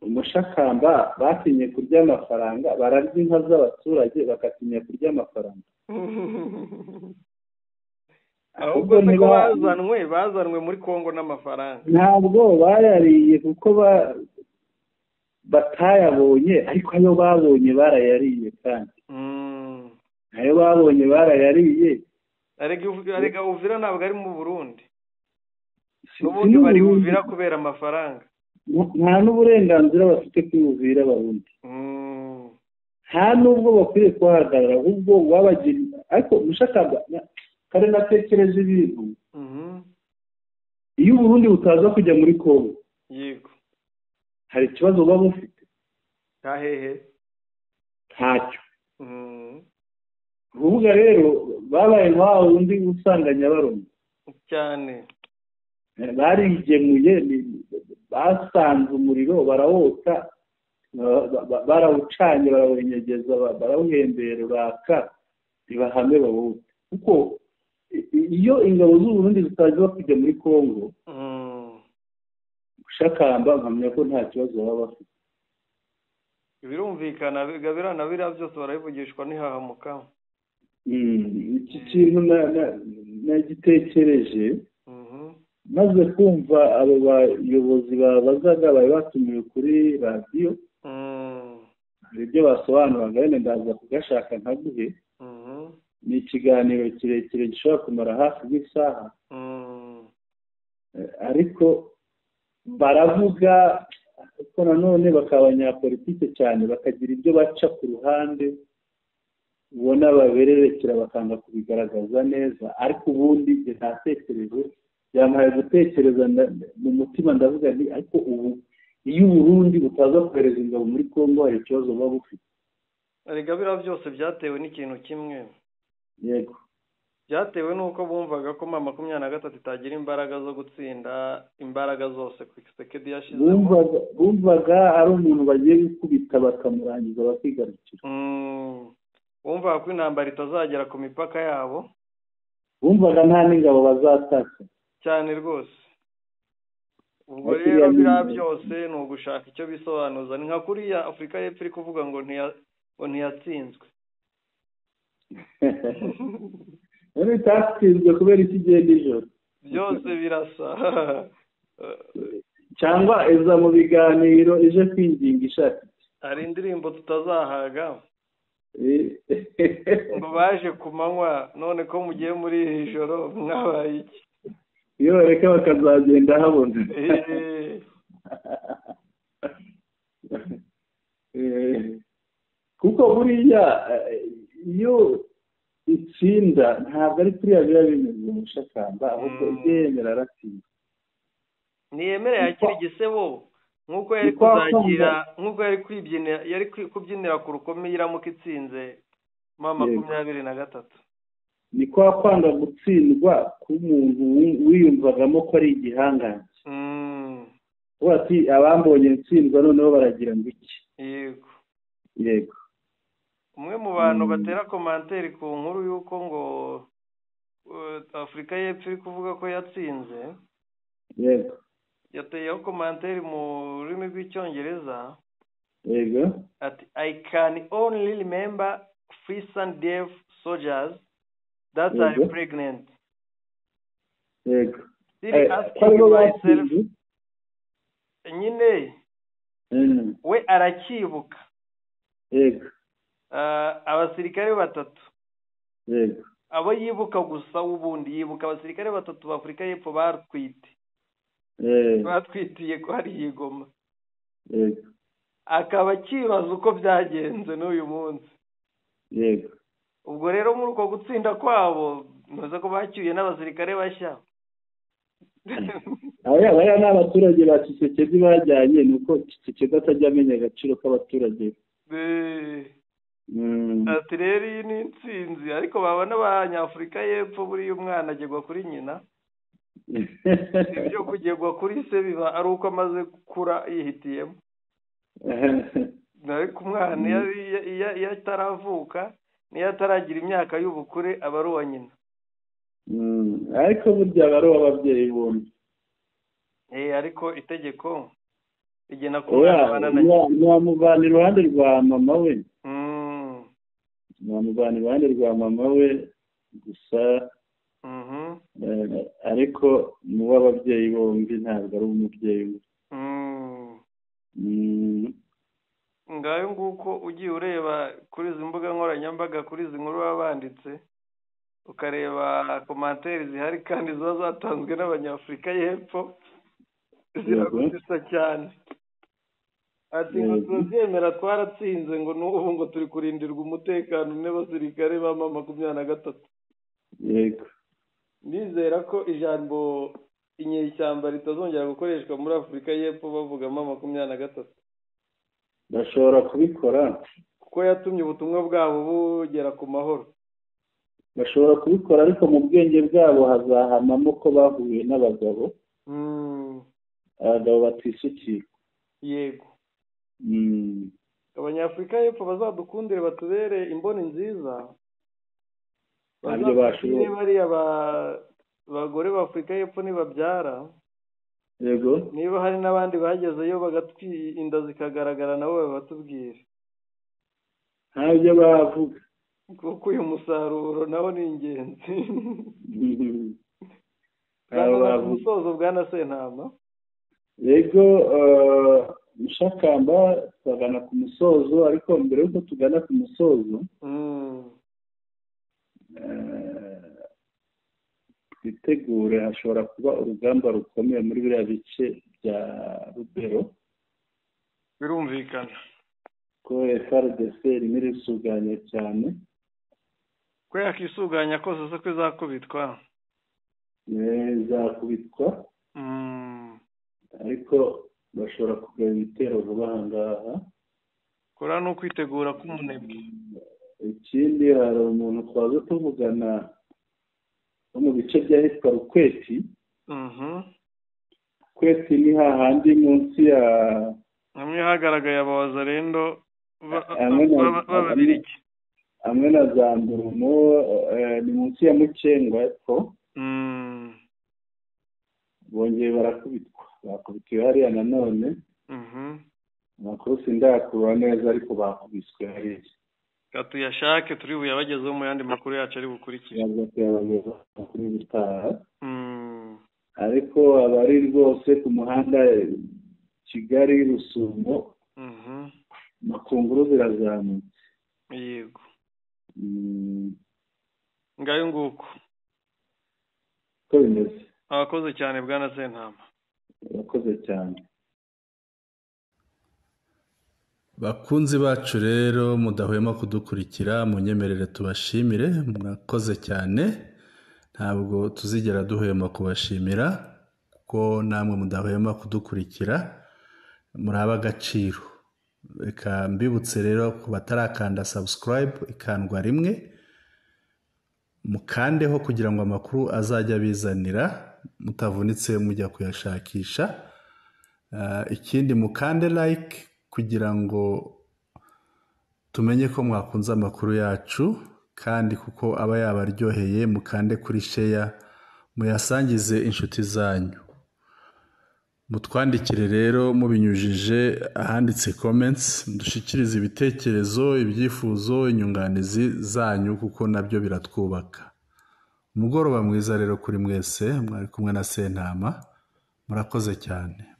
Umushakamba batinye kurya amafaranga, bararya inka z'abaturage bakatinya kurya amafaranga. Ahubwo niko bazanwe muri Kongo n'amafaranga. Ntabwo bayariye kuko batayabonye, ariko ayo babonye barayariye kandi. Ayo babonye barayariye. Arega Uvira ntabwo ari mu Burundi. N'ubundi bari Uvira kubera amafaranga. Nta n'uburenganzira bafite kw'Uvira Abarundi. Nta n'ubwo bakwiye kuhagarara, ahubwo wabagira. Ariko mushakamba kare natekereje ibintu. Iyo Uburundi butaza kujya muri Kongo, yego, hari ikibazo baba bufite. Hehe ntacyo. Uvuga rero babaye nk'aho undi usanga Nyabarongo cyane. Barigemuye, basanze umuriro barawota, barawucanye, barawunyegeza, barawuhembera uraka, ntibahame bawute. Kuko iyo ingabo z'u Burundi zitaza kujya muri Kongo, Shakamba nkamenya ko nta kibazo baba bafite. Birumvikana birana biriya byose barabivugishwa ntihahamuka. Iki kintu nagitekereje maze kumva abo bayobozi babazaga bari batumiwe kuri radiyo. Hari ibyo basobanuraga, wenda ndaza kugashaka nkaguhe. Ni ikiganiro kirekire gishobora kumara hafi y'isaha. ariko baravuga ariko nanone bakaba abanyapolitike cyane bakagira ibyo baca ku ruhande ubona babererekera bakanga kubigaragaza neza, ariko ubundi ntatekereje byamaye gutekereza mu mutima ndavuga nti ariko ubu iyo Burundi butaza kohereza ingabo muri Congo hari ikibazo buba bufite. Erega biriya byose byatewe n'ikintu kimwe. Yego, byatewe n'uko bumvaga ko M23 itagira imbaraga zo gutsinda imbaraga zose ku Tshisekedi yashizemo. Bumvaga ari umuntu bagiye gukubita bakamurangiza bakigarukira. Bumvaga ko intambara itazagera ku mipaka yabo. Bumvaga nta n'ingabo bazataka cyane rwose. Ubwo rero biriya byose ni ugushaka icyo bisobanuza. Ni nka kuriya Afurika y'Epfo iri kuvuga ngo ntiyatsinzwe. None itatsinzwe kubera iki gihe nijoro byose birasa. Cyangwa eza mu biganiro ije kwinginga ishati hari indirimbo tutazahaga ngo baje ku manywa none ko mugiye muri iri joro mwabaye iki? Iyo bareka bakazagenda habona. Kuko buriya iyo itsinda ntabwo ari kuriya biba bimeze mu Shakamba, ahubwo yemera aratsinda. Niyemera yakira igisebo nk'uko yari kuzagira, nk'uko yari kubyinira ku rukome iramuka itsinze M23. Ni kwa kwanga gutsindwa k'umuntu wiyumvagamo ko ari igihangange. Ati abambonye ntsindwa noneho baragira ngo iki? Yego. Umwe mu bantu batera komanteri ku nkuru y'uko ngo Afurika y'Epfo iri kuvuga ko yatsinze. Yego. Yateyeho komanteri mu rurimi rw'icyongereza. Yego. Ati I can only remember free SANDF soldiers that are pregnant. Yego. Still asking myself. Nyine we arakibuka. Yego. Abasirikare 3. Yego. Abo yibuka gusa ubundi yibuka abasirikare 3 ba Afurika y'Epfo barwite. Batwitiye ko hari Igoma. Yego. Akaba kibaza uko byagenze n'uyu munsi. Yego. Ubwo rero muri uko gutsinda kwabo ntuze ko bacyuye n'abasirikare bashya. Aya n'abaturage ba Tshisekedi bajyanye nuko Tshisekedi atajya amenya agaciro k'abaturage. Ati rero iyi ni intsinzi, ariko babona abanyafurika y'Epfo buriya umwana agegwa kuri nyina. Ibyo kugegwa kuri se biba ari uko amaze gukura yihitiyemo. Ariko umwana iyo ataravuka niyo ataragira imyaka y'ubukure aba ari uwa nyina. Ariko burya aba ari uw'ababyeyi bombi. Ariko itegeko rigena ko umwana ntiwamuvana iruhande rwa mama we. Ntiwamuvana iruhande rwa mama we gusa. Ariko ni uw'ababyeyi bombi ntabwo ari umubyeyi we. Ngayo nguko ugiye ureba kuri izi mbuga nkoranyambaga kuri izi nkuru baba banditse ukareba komanteri zihari kandi ziba zatanzwe n'abanyafurika y'Epfo ziragutisa cyane. Ati ngo turabyemera twaratsinze ngo n'ubu ngo turi kurindirwa umutekano n'abasirikare ba M23. Yego. Nizera ko ijambo inyeshyamba ritazongera gukoreshwa muri Afurika y'Epfo bavuga M23. Bashobora kubikora kuko yatumye ubutumwa bwabo bugera ku mahoro. Bashobora kubikora ariko mu bwenge bwabo hazahamamo ko bahuye n'abagabo. Abagabo batisukira. Yego. Abanyafurika y'Epfo bazadukundire batubere imboni nziza. Ntabyo bashoboye. Bariya bagore ba Afurika y'Epfo nibabyara. Yego. Niba hari n'abandi bagezeyo inda zikagaragara nabo batubwire. Ntabyo bavuga. Kuko uyu musaruro nawo ni ingenzi. Umusozo bwana Sentama. Yego, Shakamba tugana ku musozo, ariko mbere yuko tugana ku musozo twitegure, hashobora kuba urugamba rukomeye muri biriya bice bya Rubero. birumvikana ko FARDC irimo irisuganya cyane. ko yakisuganya kose se ko izakubitwa izakubitwa ariko bashobora kugaba ibitero vuba aha ngaha. kora no kwitegura k'umunebwe. Ikindi hari umuntu twaje tuvugana wo mu bice by'ahitwa Rukweti. Kweti ni hahandi munsi ya hamwe hagaragaye abawazarendo b'ababirigi hamwe na za Mburumo, ni munsi ya Mukengwa epfo. Bongeye bakubitiwe hariya nanone. Amakuru sindayakurura neza ariko bakubiswe hariya. Tuyashake turi buyabagezeho mu yandi makuru yacu ari bukurikira. Ariko abari rwose ku muhanda Kigali Rusumo, makunguru zirazamutse. Yego. Ngayo nguko ko bimeze. Abakoze cyane bwana Sentama. Abakoze cyane. Bakunzi bacu rero mudahwema kudukurikira, munyemerere tubashimire, murakoze cyane. Ntabwo tuzigera duhwema kubashimira kuko namwe mudahwema kudukurikira, muraba agaciro. Reka mbibutse rero ku batarakanda subscribe ikandwa rimwe, mukandeho kugira ngo amakuru azajya bizanira mutavunitse mujya kuyashakisha. Ikindi mukande like kugira ngo tumenye ko mwakunze amakuru yacu, kandi kuko aba yabaryoheye mukande kuri share, muyasangize inshuti zanyu. Mutwandikire rero mubinyujije ahanditse comments, dushikirize ibitekerezo, ibyifuzo, inyunganizi zanyu kuko nabyo biratwubaka. Umugoroba mwiza rero kuri mwese, mwari kumwe na Sentama, murakoze cyane.